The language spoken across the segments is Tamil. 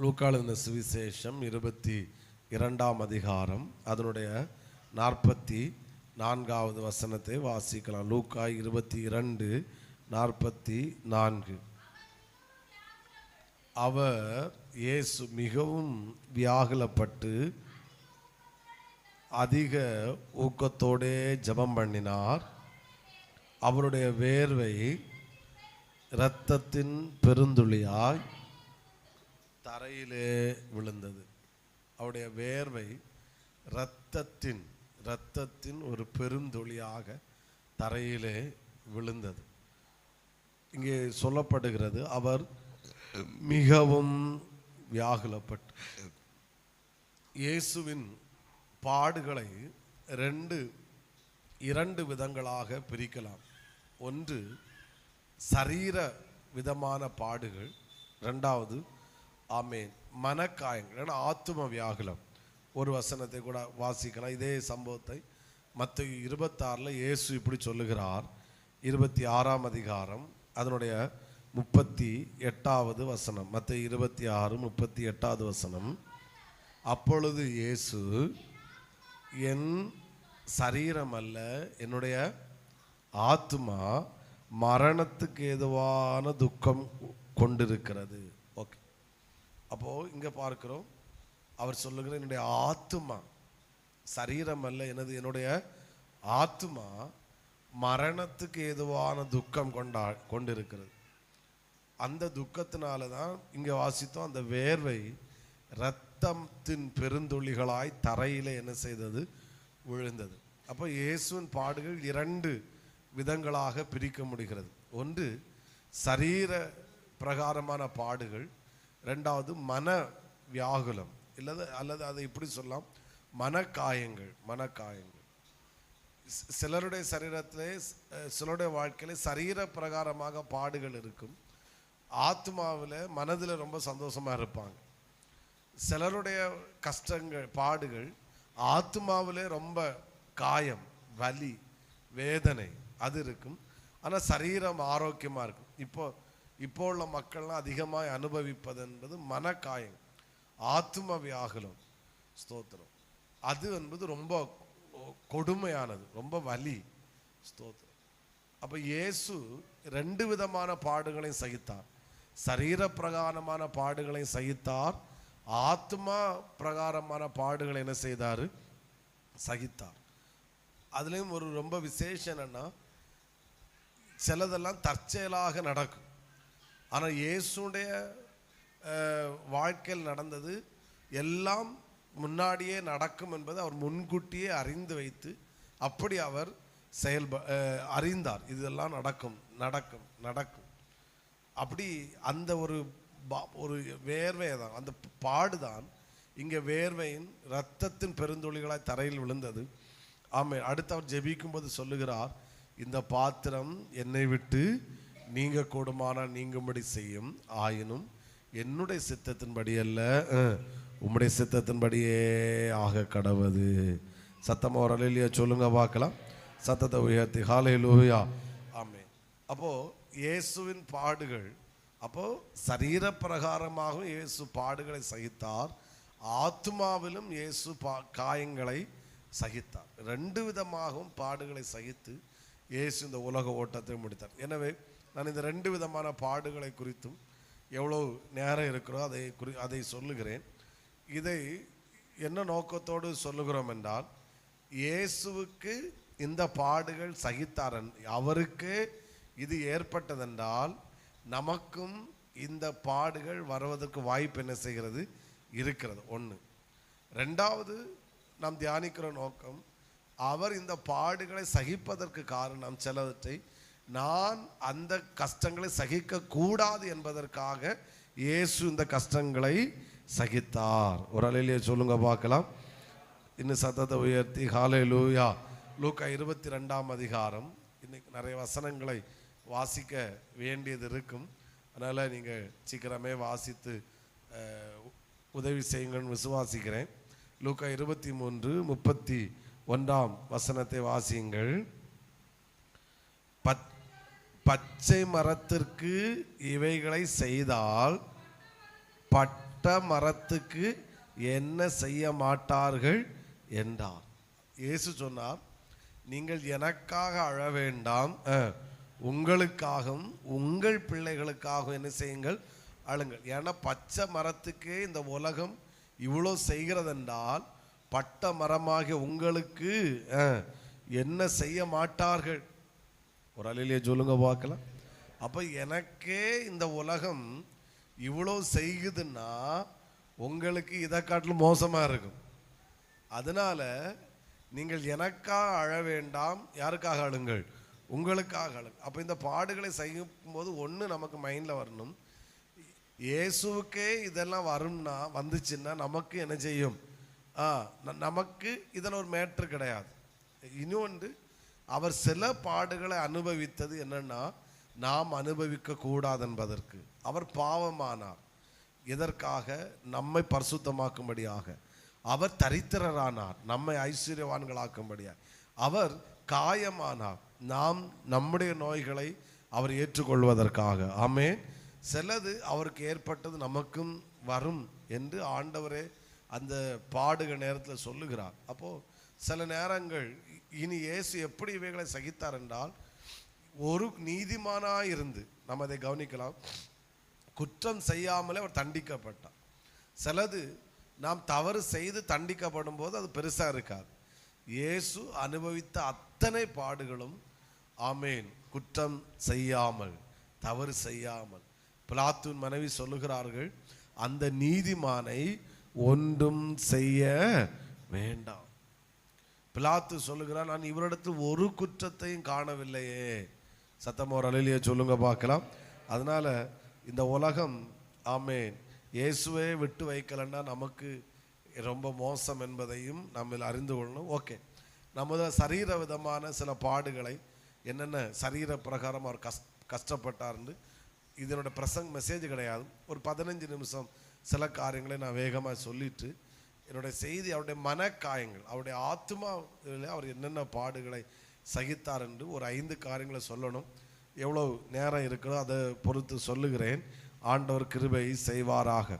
லூக்கா எழுதின சுவிசேஷம் 22ஆம் அதிகாரம் அதனுடைய 44வது வசனத்தை வாசிக்கலாம். லூக்கா 22:44. அவர் இயேசு மிகவும் வியாகுலப்பட்டு அதிக ஊக்கத்தோடே ஜெபம் பண்ணினார். அவருடைய வேர்வை இரத்தத்தின் பெருந்துளியாய் தரையிலே விழுந்தது. அவருடைய வேர்வை இரத்தத்தின் ஒரு பெருந்துளியாக தரையிலே விழுந்தது. இங்கே சொல்லப்படுகிறது, அவர் மிகவும் வியாகுலப்பட்டு. இயேசுவின் பாடுகளை இரண்டு விதங்களாக பிரிக்கலாம். ஒன்று சரீர விதமான பாடுகள், இரண்டாவது மனக்காயங்கள், ஆத்தும வியாகுலம். ஒரு வசனத்தை கூட வாசிக்கலாம். இதே சம்பவத்தை மத்தேயு 26 இயேசு இப்படி சொல்லுகிறார். 26ஆம் அதிகாரம் அதனுடைய 38வது வசனம். மத்தேயு 26:38வது வசனம். அப்பொழுது இயேசு, என் சரீரம் அல்ல, என்னுடைய ஆத்துமா மரணத்துக்கு ஏதுவான துக்கம் கொண்டிருக்கிறது. ஓகே, அப்போது இங்கே பார்க்கிறோம், அவர் சொல்லுகிற என்னுடைய ஆத்துமா, சரீரம் அல்ல, என்னுடைய ஆத்துமா மரணத்துக்கு ஏதுவான துக்கம் கொண்டிருக்கிறது. அந்த துக்கத்தினால தான் இங்கே வாசித்தோம், அந்த வேர்வை இரத்தத்தின் பெருந்துளிகளாய் தரையில் என்ன செய்தது? விழுந்தது. அப்போ இயேசுவின் பாடுகள் இரண்டு விதங்களாக பிரிக்க முடிகிறது. ஒன்று சரீர பிரகாரமான பாடுகள், ரெண்டாவது மன வியாகுலம் அல்லது அதை இப்படி சொல்லலாம், மனக்காயங்கள். சிலருடைய சரீரத்திலே, சிலருடைய வாழ்க்கையில சரீர பிரகாரமாக பாடுகள் இருக்கும். ஆத்மாவில் மனதில் ரொம்ப சந்தோஷமாக இருப்பாங்க. சிலருடைய கஷ்டங்கள், பாடுகள் ஆத்மாவிலே ரொம்ப காயம், வலி, வேதனை அது இருக்கும். ஆனால் சரீரம் ஆரோக்கியமாக இருக்கும். இப்போ உள்ள மக்கள்லாம் அதிகமாக அனுபவிப்பது என்பது மனக்காயம், ஆத்ம வியாகுலம். ஸ்தோத்திரம். அது என்பது ரொம்ப கொடுமையானது, ரொம்ப வலி. ஸ்தோத்திரம். அப்போ இயேசு ரெண்டு விதமான பாடுகளையும் சகித்தார். சரீர பிரகாரமான பாடுகளையும் சகித்தார், ஆத்மா பிரகாரமான பாடுகளை என்ன செய்தார்? சகித்தார். அதுலேயும் ஒரு ரொம்ப விசேஷம் என்னன்னா, சிலதெல்லாம் தற்செயலாக நடக்கும். ஆனால் இயேசுடைய வாழ்க்கையில் நடந்தது எல்லாம் முன்னாடியே நடக்கும் என்பது அவர் முன்கூட்டியே அறிந்து வைத்து அப்படி அவர் அறிந்தார். இதெல்லாம் நடக்கும். அப்படி அந்த ஒரு வேர்வை தான், அந்த பாடுதான் இங்கே வேர்வையின் இரத்தத்தின் பெருந்துளிகளாய் தரையில் விழுந்தது. ஆமென். அடுத்து அவர் ஜெபிக்கும்போது சொல்லுகிறார், இந்த பாத்திரம் என்னை விட்டு நீங்க கூடுமானால் நீங்கும்படி செய்யும், ஆயினும் என்னுடைய சித்தத்தின்படி அல்ல, உம்முடைய சித்தத்தின்படியே ஆக கடவது. சத்தமா ஒரு அல்லேலூயா சொல்லுங்க பார்க்கலாம். சத்தத்தை உயர்த்தி ஹல்லேலூயா. ஆமென். அப்போ இயேசுவின் பாடுகள், அப்போ சரீர பிரகாரமாக இயேசு பாடுகளை சகித்தார், ஆத்மாவிலும் இயேசு காயங்களை சகித்தார். ரெண்டு விதமாகவும் பாடுகளை சகித்து இயேசு இந்த உலக ஓட்டத்தை முடித்தார். எனவே நான் இந்த ரெண்டு விதமான பாடுகளை குறித்தும் எவ்வளோ நேரம் இருக்கிறோ அதை சொல்லுகிறேன். இதை என்ன நோக்கத்தோடு சொல்லுகிறோம் என்றால், இயேசுவுக்கு இந்த பாடுகள் சகித்தார், அவருக்கு இது ஏற்பட்டதென்றால் நமக்கும் இந்த பாடுகள் வருவதற்கு வாய்ப்பு என்ன செய்கிறது? இருக்கிறது. ஒன்று. ரெண்டாவது, நாம் தியானிக்கிற நோக்கம், அவர் இந்த பாடுகளை சகிப்பதற்கு காரணம் சிலவற்றை நான் அந்த கஷ்டங்களை சகிக்க கூடாது என்பதற்காக இயேசு இந்த கஷ்டங்களை சகித்தார். ஒரு அல்லேலூயா சொல்லுங்க பார்க்கலாம். இன்னும் சத்தத்தை உயர்த்தி ஹல்லேலூயா. லூக்கா 22ஆம் அதிகாரம். இன்னைக்கு நிறைய வசனங்களை வாசிக்க வேண்டியது இருக்கும். அதனால் நீங்கள் சீக்கிரமே வாசித்து உதவி செய்யுங்கன்னு விசுவாசிக்கிறேன். லூக்கா 23:31 வசனத்தை வாசியுங்கள். பச்சை மரத்திற்கு இவைகளை செய்தால் பட்ட மரத்துக்கு என்ன செய்ய மாட்டார்கள் என்றார். இயேசு சொன்னார், நீங்கள் எனக்காக அழ வேண்டாம், உங்களுக்காகவும் உங்கள் பிள்ளைகளுக்காகவும் என்ன செய்யுங்கள், அழுங்கள். ஏன்னா பச்சை மரத்துக்கே இந்த உலகம் இவ்வளோ செய்கிறதென்றால் பட்ட மரமாகிய உங்களுக்கு என்ன செய்ய மாட்டார்கள்? ஒரு அலையிலேயே சொல்லுங்க பார்க்கலாம். அப்போ எனக்கே இந்த உலகம் இவ்வளோ செய்யுதுன்னா உங்களுக்கு இதை காட்டிலும் மோசமாக இருக்கும். அதனால நீங்கள் எனக்காக அழ வேண்டாம், யாருக்காக அழுங்கள், உங்களுக்காக அழுங்கள். அப்போ இந்த பாடுகளை செய்யும் போது ஒன்று நமக்கு மைண்டில் வரணும், இயேசுவுக்கே இதெல்லாம் வரும்னா வந்துச்சுன்னா நமக்கு என்ன செய்யும்? நமக்கு இதில் ஒரு மேட்ரு கிடையாது. இன்னொன்று, அவர் சில பாடுகளை அனுபவித்தது என்னன்னா நாம் அனுபவிக்க கூடாது என்பதற்கு. அவர் பாவமானார். எதற்காக? நம்மை பரிசுத்தமாக்கும்படியாக. அவர் தரித்திரரானார், நம்மை ஐஸ்வர்யவான்களாக்கும்படியாக. அவர் காயமானார், நாம் நம்முடைய நோய்களை அவர் ஏற்றுக்கொள்வதற்காக. ஆமென். சிலது அவருக்கு ஏற்பட்டது நமக்கும் வரும் என்று ஆண்டவரே அந்த பாடுகள் நேரத்தில் சொல்லுகிறார். அப்போது சில நேரங்கள் இனி இயேசு எப்படி இவைகளை சகித்தார் என்றால், ஒரு நீதிமானாக இருந்து நம்ம அதை கவனிக்கலாம், குற்றம் செய்யாமலே அவர் தண்டிக்கப்பட்டார். சிலது நாம் தவறு செய்து தண்டிக்கப்படும் போது அது பெருசாக இருக்காது. இயேசு அனுபவித்த அத்தனை பாடுகளும் ஆமேன் குற்றம் செய்யாமல், தவறு செய்யாமல். பிலாத்துவின் மனைவி சொல்லுகிறார்கள், அந்த நீதிமானை ஒன்றும் செய்ய வேண்டாம். பிலாத்து சொல்லுகிறார், நான் இவரிடத்தில் ஒரு குற்றத்தையும் காணவில்லையே. சத்தமா ஒரு அலையிலேயே சொல்லுங்க பார்க்கலாம். அதனால இந்த உலகம் ஆமேன் இயேசுவே விட்டு வைக்கலன்னா நமக்கு ரொம்ப மோசம் என்பதையும் நம்ம அறிந்து கொள்ளணும். ஓகே, நமது சரீர விதமான சில பாடுகளை என்னென்ன சரீர பிரகாரம் அவர் கஷ்டப்பட்டார்னு இதனோட மெசேஜ் கிடையாது. ஒரு 15 நிமிஷம் சில காரியங்களை நான் வேகமாக சொல்லிட்டு என்னுடைய செய்தி அவருடைய மனக்காயங்கள், அவருடைய ஆத்மாவில் அவர் என்னென்ன பாடுகளை சகித்தார் என்று ஒரு 5 காரியங்களை சொல்லணும். எவ்வளோ நேரம் இருக்கிறதோ அதை பொறுத்து சொல்லுகிறேன். ஆண்டவர் கிருபை செய்வாராக.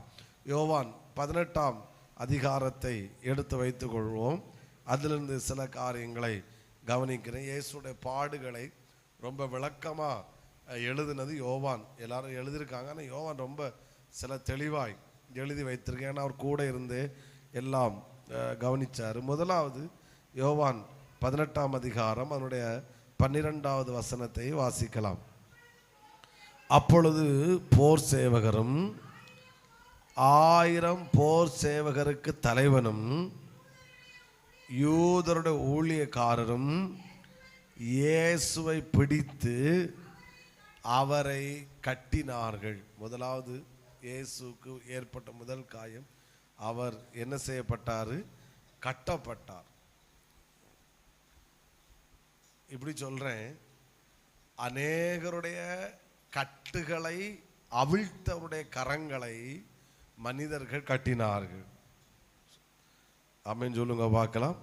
யோவான் 18ஆம் அதிகாரத்தை எடுத்து வைத்துக் கொள்வோம். அதிலிருந்து சில காரியங்களை கவனிக்கிறேன். இயேசுடைய பாடுகளை ரொம்ப விளக்கமாக எழுதினது யோவான். எல்லாரும் எழுதியிருக்காங்க, ஆனால் யோவான் ரொம்ப சில தெளிவாய் எழுதி வைத்திருக்கேன். ஏன்னா அவர் கூட இருந்து எல்லாம் கவனித்தார். முதலாவது யோவான் 18ஆம் அதிகாரம் அதனுடைய 12வது வசனத்தை வாசிக்கலாம். அப்பொழுது போர் சேவகரும் 1000 போர் சேவகருக்கு தலைவனும் யூதருடைய ஊழியக்காரரும் இயேசுவை பிடித்து அவரை கட்டினார்கள். முதலாவது இயேசுக்கு ஏற்பட்ட முதல் காயம், அவர் என்ன செய்யப்பட்டார்? கட்டப்பட்டார். இப்படி சொல்றேன், அநேகருடைய கட்டுகளை அவிழ்த்தவருடைய கரங்களை மனிதர்கள் கட்டினார்கள். ஆமென் சொல்லுங்க பார்க்கலாம்.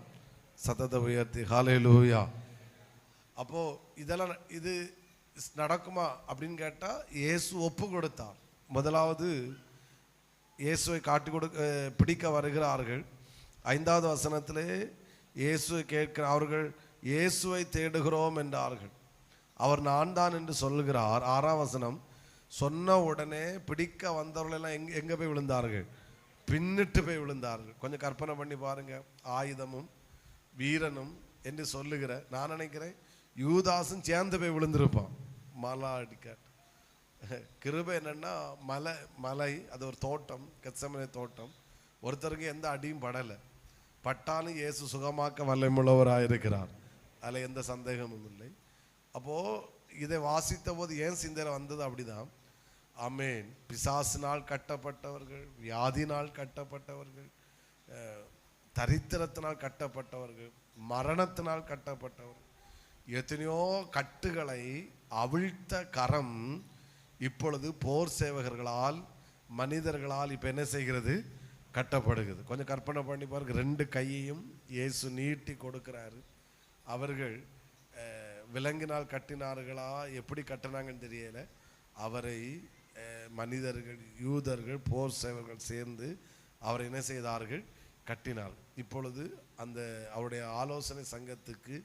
சத்தத்தை உயர்த்தி ஹல்லேலூயா. அப்போ இதெல்லாம் இது நடக்குமா அப்படின்னு கேட்டால் இயேசு ஒப்பு கொடுத்தார். முதலாவது இயேசுவை பிடிக்க வருகிறார்கள். 5வது வசனத்திலே இயேசுவை கேட்கிற அவர்கள் இயேசுவை தேடுகிறோம் என்றார்கள். அவர் நான் தான் என்று சொல்லுகிறார். 6ஆம் வசனம், சொன்ன உடனே பிடிக்க வந்தவர்களெல்லாம் எங்கே போய் விழுந்தார்கள்? பின்னிட்டு போய் விழுந்தார்கள். கொஞ்சம் கற்பனை பண்ணி பாருங்க. ஆயுதமும் வீரனும் என்று சொல்லுகிற, நான் நினைக்கிறேன் யூதாசும் சேர்ந்து போய் விழுந்திருப்பான். மலா அடிக்காட்டு கிருபை என்னன்னா, மலை அது ஒரு தோட்டம், கெத்செமனே தோட்டம். ஒருத்தருக்கு எந்த அடியும் படலை, பட்டாலும் இயேசு சுகமாக்க வல்லமையுள்ளவராக இருக்கிறார். அதில் எந்த சந்தேகமும் இல்லை. அப்போது இதை வாசித்த போது ஏன் சிந்தனை வந்தது அப்படிதான். ஆமேன். பிசாசினால் கட்டப்பட்டவர்கள், வியாதினால் கட்டப்பட்டவர்கள், தரித்திரத்தினால் கட்டப்பட்டவர்கள், மரணத்தினால் கட்டப்பட்டவர்கள், எத்தனையோ கட்டுகளை அவிழ்த்த கரம் இப்பொழுது போர் சேவகர்களால், மனிதர்களால் இப்போ என்ன செய்கிறது? கட்டப்படுகிறது. கொஞ்சம் கற்பனை பண்ணி பாருங்க. 2 கையையும் இயேசு நீட்டி கொடுக்கிறாரு. அவர்கள் விலங்கினால் கட்டினார்களா, எப்படி கட்டினாங்கன்னு தெரியல. அவரை மனிதர்கள், யூதர்கள், போர் சேவர்கள் சேர்ந்து அவரை என்ன செய்தார்கள்? கட்டினார். இப்பொழுது அந்த அவருடைய ஆலோசனை சங்கத்துக்கு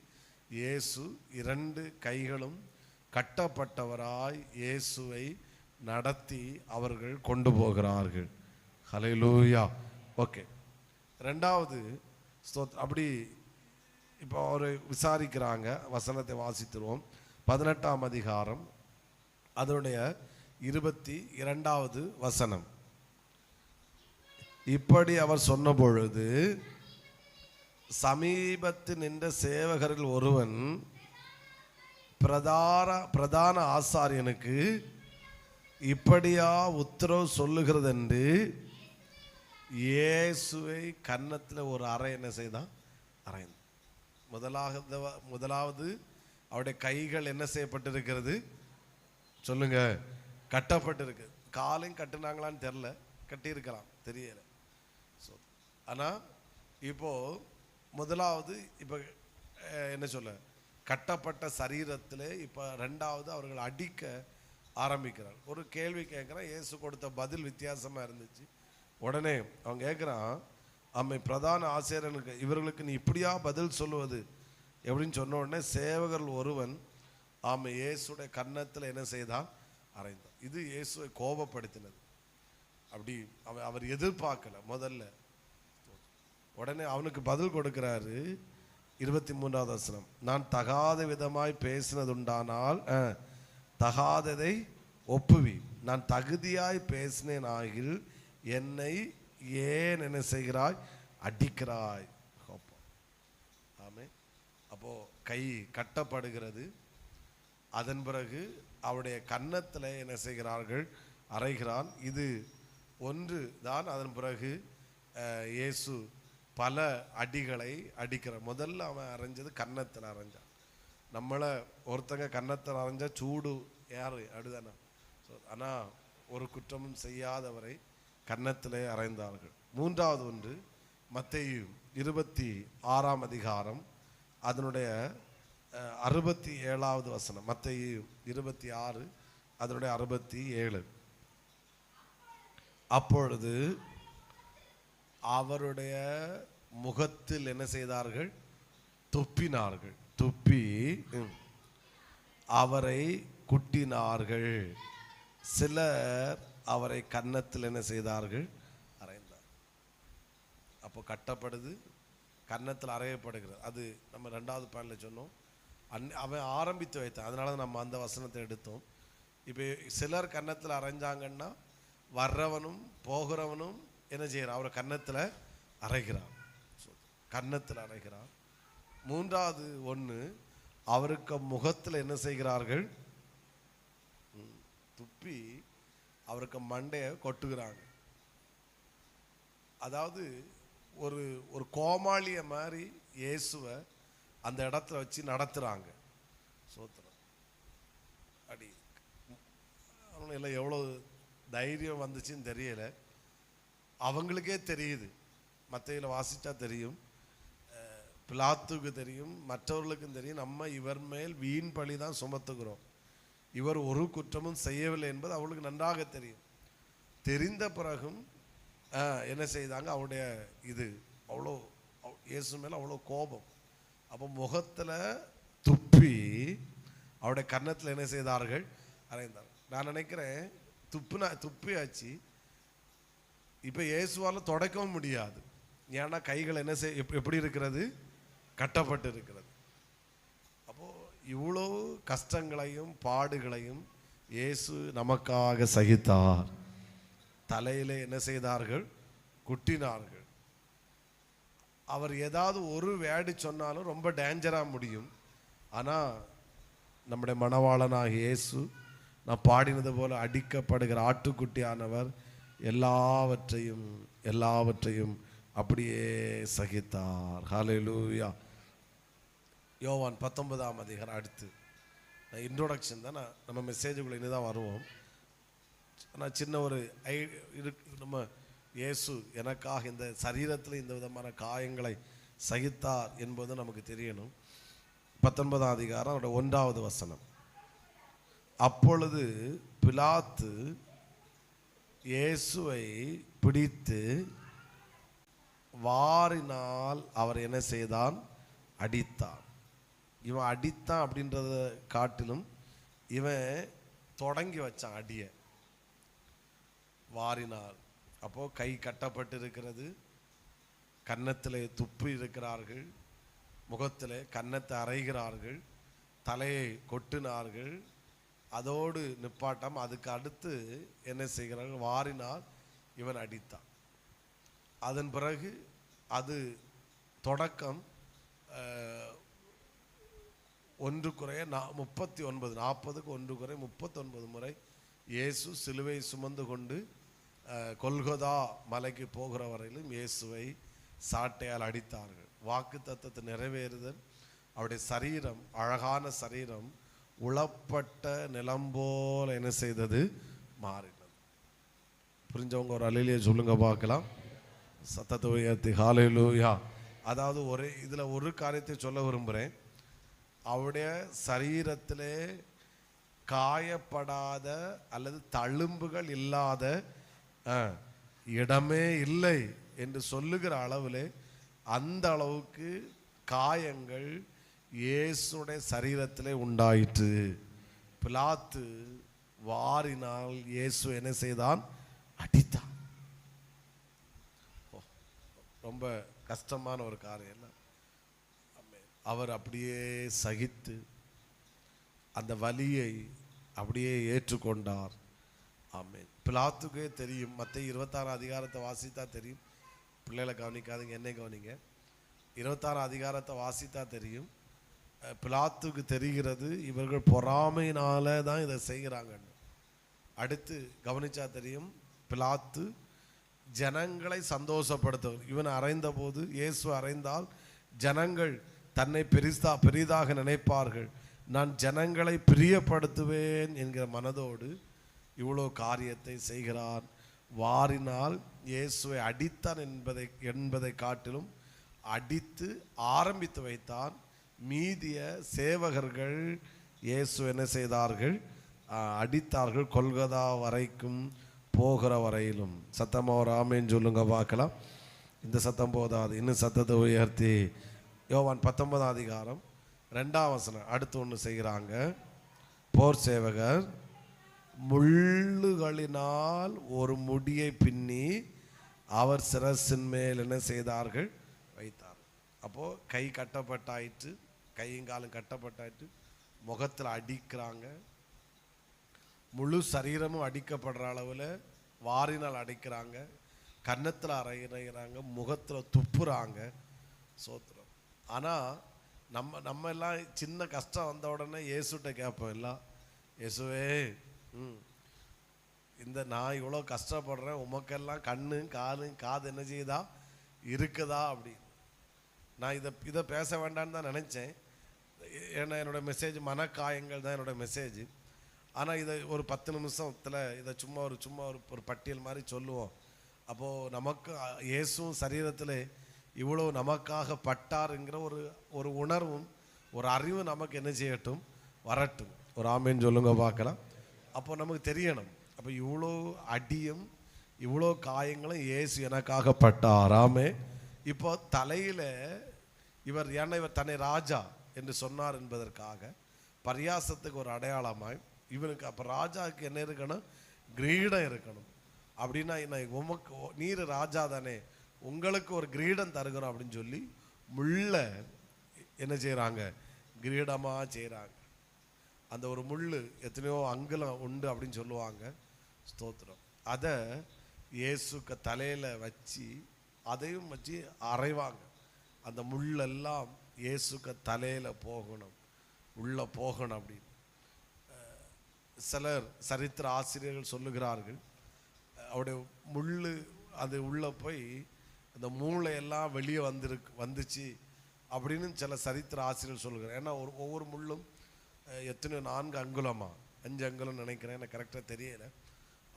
இயேசு 2 கைகளும் கட்டப்பட்டவராய் இயேசுவை நடத்தி அவர்கள் கொண்டு போகிறார்கள். ஹல்லேலூயா. ஓகே, 2வது அப்படி இப்போ அவரை விசாரிக்கிறாங்க. வசனத்தை வாசித்துருவோம். 18ஆம் அதிகாரம் அதனுடைய 22வது வசனம். இப்படி அவர் சொன்ன பொழுது சமீபத்தில் நின்ற சேவகரில் ஒருவன் பிரதான ஆசாரியனுக்கு இப்படியா உத்தரவு சொல்லுகிறது என்று இயேசுவை கன்னத்தில் ஒரு அறை என்ன செய்தான்? அறைந்தான். முதலாவது அவருடைய கைகள் என்ன செய்யப்பட்டிருக்கிறது? சொல்லுங்க, கட்டப்பட்டிருக்கு. காலையும் கட்டுனாங்களான்னு தெரியல, கட்டியிருக்கலாம், தெரியல. ஆனால் இப்போ முதலாவது இப்போ என்ன சொல்ல, கட்டப்பட்ட சரீரத்தில் இப்போ 2வது அவர்கள் அடிக்க ஆரம்பிக்கிறார். ஒரு கேள்வி கேட்குறான். இயேசு கொடுத்த பதில் வித்தியாசமாக இருந்துச்சு. உடனே அவன் கேட்குறான், அம்மை பிரதான ஆசிரியனுக்கு இவர்களுக்கு நீ இப்படியா பதில் சொல்லுவது எப்படின்னு சொன்ன உடனே சேவகர்கள் ஒருவன் ஆமை இயேசுடைய கன்னத்தில் என்ன செய்தான்? அறைந்தான். இது இயேசுவை கோபப்படுத்தினது. அப்படி அவர் எதிர்பார்க்கல முதல்ல. உடனே அவனுக்கு பதில் கொடுக்கிறாரு. 23வது வசனம். நான் தகாத விதமாய் பேசினதுண்டானால் தகாததை ஒப்புவி. நான் தகுதியாய் பேசினேன் ஆகில் என்னை ஏன் என்ன செய்கிறாய்? அடிக்கிறாய். ஆமே. அப்போ கை கட்டப்படுகிறது. அதன் பிறகு அவருடைய கன்னத்தில் என்ன செய்கிறார்கள்? அறைகிறான். இது ஒன்று தான். அதன் பிறகு இயேசு பல அடிகளை அடிக்கிற. முதல்ல அவன் அரைஞ்சது கன்னத்தில் அரைஞ்சான். நம்மளை ஒருத்தங்க கன்னத்தில் அரைஞ்சா சூடு யாரு அடுதானா? ஆனால் ஒரு குற்றமும் செய்யாதவரை கன்னத்திலே அறைந்தார்கள். 3வது ஒன்று மத்தேயு 26ஆம் அதிகாரம் அதனுடைய 67வது வசனம். மத்தேயு 26 அதனுடைய 67. அப்பொழுது அவருடைய முகத்தில் என்ன செய்தார்கள்? துப்பினார்கள். துப்பி அவரை குட்டினார்கள். சிலர் அவரை கன்னத்தில் என்ன செய்தார்கள்? அறைந்தார். அப்போ கட்டப்படுது, கன்னத்தில் அறையப்படுகிறது. அது நம்ம 2வது பாயிண்ட்ல சொன்னோம். அவன் ஆரம்பித்து வைத்தான். அதனால நம்ம அந்த வசனத்தை எடுத்தோம். இப்போ சிலர் கன்னத்தில் அரைஞ்சாங்கன்னா வர்றவனும் போகிறவனும் என்ன செய்கிறான்? அவரை கன்னத்தில் அரைகிறான். கன்னத்தில் அரைகிறான். 3வது ஒன்று அவருக்கு முகத்தில் என்ன செய்கிறார்கள்? துப்பி அவருக்கு மண்டையை கொட்டுகிறாங்க. அதாவது ஒரு ஒரு கோமாளிய மாதிரி இயேசுவை அந்த இடத்துல வச்சு நடத்துகிறாங்க. சோத்திரம். அடி அவங்களெல்லாம் எவ்வளோ தைரியம் வந்துச்சுன்னு தெரியலை. அவங்களுக்கே தெரியுது. மத்தேயுல வாசித்தா தெரியும், பிலாத்துக்கு தெரியும், மற்றவர்களுக்கும் தெரியும். நம்ம இவர் மேல் வீண் பழி தான் சுமத்துகிறோம். இவர் ஒரு குற்றமும் செய்யவில்லை என்பது அவளுக்கு நன்றாக தெரியும். தெரிந்த பிறகும் என்ன செய்தாங்க? அவருடைய இது அவ்வளோ இயேசு மேலே அவ்வளோ கோபம். அப்போ முகத்தில் துப்பி அவருடைய கன்னத்தில் என்ன செய்தார்கள்? அறைந்தார். நான் நினைக்கிறேன் துப்பியாச்சு. இப்போ இயேசுவால் தொடக்கவும் முடியாது. ஏன்னா கைகள் என்ன எப்படி இருக்கிறது? கட்டப்பட்டு இருக்கிறது. அப்போது இவ்வளோ கஷ்டங்களையும் பாடுகளையும் இயேசு நமக்காக சகித்தார். தலையில் என்ன செய்தார்கள்? குட்டினார்கள். அவர் ஏதாவது ஒரு வேடு சொன்னாலும் ரொம்ப டேஞ்சராக முடியும். ஆனால் நம்முடைய மணவாளனாக இயேசு நான் பாடினது போல அடிக்கப்படுகிற ஆட்டுக்குட்டியானவர் எல்லாவற்றையும் அப்படியே சகித்தார். ஹல்லேலூயா. யோவான் 19ஆம் அதிகாரம். அடுத்து இன்ட்ரோடக்ஷன் தான். நம்ம மெசேஜுக்குள்ள இனி தான் வருவோம். ஆனால் சின்ன ஒரு நம்ம இயேசு எனக்காக இந்த சரீரத்தில் இந்த விதமான காயங்களை சகித்தார் என்பது நமக்கு தெரியணும். 19ஆம் அதிகாரம் 1வது வசனம். அப்பொழுது பிலாத்து இயேசுவை பிடித்து வாரினால் அவர் என்ன செய்தான்? அடித்தான். இவன் அடித்தான் அப்படின்றத காட்டிலும் இவன் தொடங்கி வச்சான் அடிய வாரினால். அப்போ கை கட்டப்பட்டு இருக்கிறது, கன்னத்திலே துப்பி இருக்கிறார்கள், முகத்திலே கன்னத்தை அறைகிறார்கள், தலையை கொட்டினார்கள். அதோடு நிப்பாட்டம். அதுக்கு அடுத்து என்ன செய்கிறார்கள்? வாரினால் இவன் அடித்தான். அதன் பிறகு அது தொடக்கம் 1 குறைய 39, 40க்கு 1 குறை 39 முறை இயேசு சிலுவை சுமந்து கொண்டு கொல்கொதா மலைக்கு போகிற வரையிலும் இயேசுவை சாட்டையால் அடித்தார்கள். வாக்கு தத்தத்தை நிறைவேறுதல். அவருடைய சரீரம், அழகான சரீரம் உளப்பட்ட நிலம் போல என்ன செய்தது? மாறினது. புரிஞ்சவங்க ஒரு அல்லேலூயா சொல்லுங்க பார்க்கலாம். சத்தத்தை உயர்த்தி ஹல்லேலூயா. அதாவது இதில் ஒரு காரியத்தை சொல்ல விரும்புகிறேன். அவருடைய சரீரத்திலே காயப்படாத அல்லது தழும்புகள் இல்லாத இடமே இல்லை என்று சொல்லுகிற அளவிலே அந்த அளவுக்கு காயங்கள் இயேசுடைய சரீரத்திலே உண்டாயிற்று. பிலாத்து வாரினால் இயேசு என்ன செய்தான்? அடித்தான். ரொம்ப கஷ்டமான ஒரு காரியம். அவர் அப்படியே சகித்து அந்த வலியை அப்படியே ஏற்றுக்கொண்டார். ஆமென். பிலாத்துக்கே தெரியும். மத்தேயு 26 அதிகாரத்தை வாசித்தா தெரியும். பிள்ளைகளை கவனிக்காதீங்க, என்னை கவனிங்க. 26 அதிகாரத்தை வாசித்தா தெரியும். பிலாத்துக்கு தெரிகிறது இவர்கள் பொறாமையினால தான் இதை செய்கிறாங்கன்னு. அடுத்து கவனிச்சா தெரியும், பிலாத்து ஜனங்களை சந்தோஷப்படுத்தவர். இவன் அறைந்த போது, இயேசு அறைந்தால் ஜனங்கள் தன்னை பெரிதாக நினைப்பார்கள், நான் ஜனங்களை பிரியப்படுத்துவேன் என்கிற மனதோடு இவ்வளோ காரியத்தை செய்கிறான். வாரினால் இயேசுவை அடித்தான் என்பதை காட்டிலும் அடித்து ஆரம்பித்து வைத்தான். மீதிய சேவகர்கள் இயேசு என்ன செய்தார்கள்? அடித்தார்கள், கொல்கதா வரைக்கும் போகிற வரையிலும். சத்தமாக ஒரு ஆமேன்னு சொல்லுங்க பார்க்கலாம். இந்த சத்தம் போதாது, இன்னும் சத்தத்தை உயர்த்தி யோவான் 19 அதிகாரம் 2ஆம் வசனம் அடுத்து ஒன்று செய்கிறாங்க. போர் சேவகர் முள்ளுகளினால் ஒரு முடியை பின்னி அவர் சிரசின் மேல் என்ன செய்தார்கள்? வைத்தார். அப்போ கை கட்டப்பட்டாயிற்று, கையங்காலும் கட்டப்பட்டாயிற்று, முகத்தில் அடிக்கிறாங்க, முழு சரீரமும் அடிக்கப்படுற அளவில் வாரினால் அடிக்கிறாங்க, கன்னத்தில் அறைகிறாங்க, முகத்தில் துப்புறாங்க. சோத்திரம். ஆனால் நம்ம எல்லாம் சின்ன கஷ்டம் வந்த உடனே இயேசுகிட்ட கேட்போம் எல்லாம், இயேசுவே இந்த நான் இவ்வளோ கஷ்டப்படுறேன், உமக்கெல்லாம் கண்ணு காது என்ன செய்யுதா இருக்குதா அப்படின்னு. நான் இதை பேச வேண்டான்னு தான் நினச்சேன். ஏன்னா என்னோடய மெசேஜ் மனக்காயங்கள் தான் என்னோடய மெசேஜ். ஆனால் இதை ஒரு 10 நிமிஷத்தில் இதை சும்மா ஒரு பட்டியல் மாதிரி சொல்லுவோம். அப்போது நமக்கு இயேசுவும் சரீரத்தில் இவ்வளோ நமக்காக பட்டாருங்கிற ஒரு உணர்வும் ஒரு அறிவும் நமக்கு என்ன செய்யட்டும்? வரட்டும். ஒரு ஆமேன்னு சொல்லுங்க பார்க்கலாம். அப்போ நமக்கு தெரியணும், அப்போ இவ்வளோ அடியும் இவ்வளோ காயங்களும் இயேசு எனக்காக பட்டார். ஆமே. இப்போ தலையில் இவர் தன்னை ராஜா என்று சொன்னார் என்பதற்காக பரியாசத்துக்கு ஒரு அடையாளமாய் இவனுக்கு அப்போ ராஜாவுக்கு என்ன இருக்கணும்? கிரீடம் இருக்கணும். அப்படின்னா உமக்கு நீர் ராஜா தானே, உங்களுக்கு ஒரு கிரீடம் தருகிறோம் அப்படின்னு சொல்லி முள்ள என்ன செய்கிறாங்க? கிரீடமாக செய்கிறாங்க. அந்த ஒரு முள் எத்தனையோ அங்குலம் உண்டு அப்படின்னு சொல்லுவாங்க. ஸ்தோத்திரம். அதை இயேசுக்கு தலையில் வச்சு அதையும் வச்சு அரைவாங்க. அந்த முள்ளெல்லாம் இயேசுக்கு தலையில் போகணும், உள்ளே போகணும் அப்படின்னு சிலர் சரித்திர ஆசிரியர்கள் சொல்லுகிறார்கள். அவருடைய முள் அது உள்ளே போய் அந்த மூளையெல்லாம் வெளியே வந்துச்சு அப்படின்னு சில சரித்திர ஆசிரியர்கள் சொல்லுகிறார். ஏன்னா ஒவ்வொரு முள்ளும் எத்தனையோ 4 அங்குலமா 5 அங்குலம் நினைக்கிறேன், எனக்கு கரெக்டாக தெரியலை,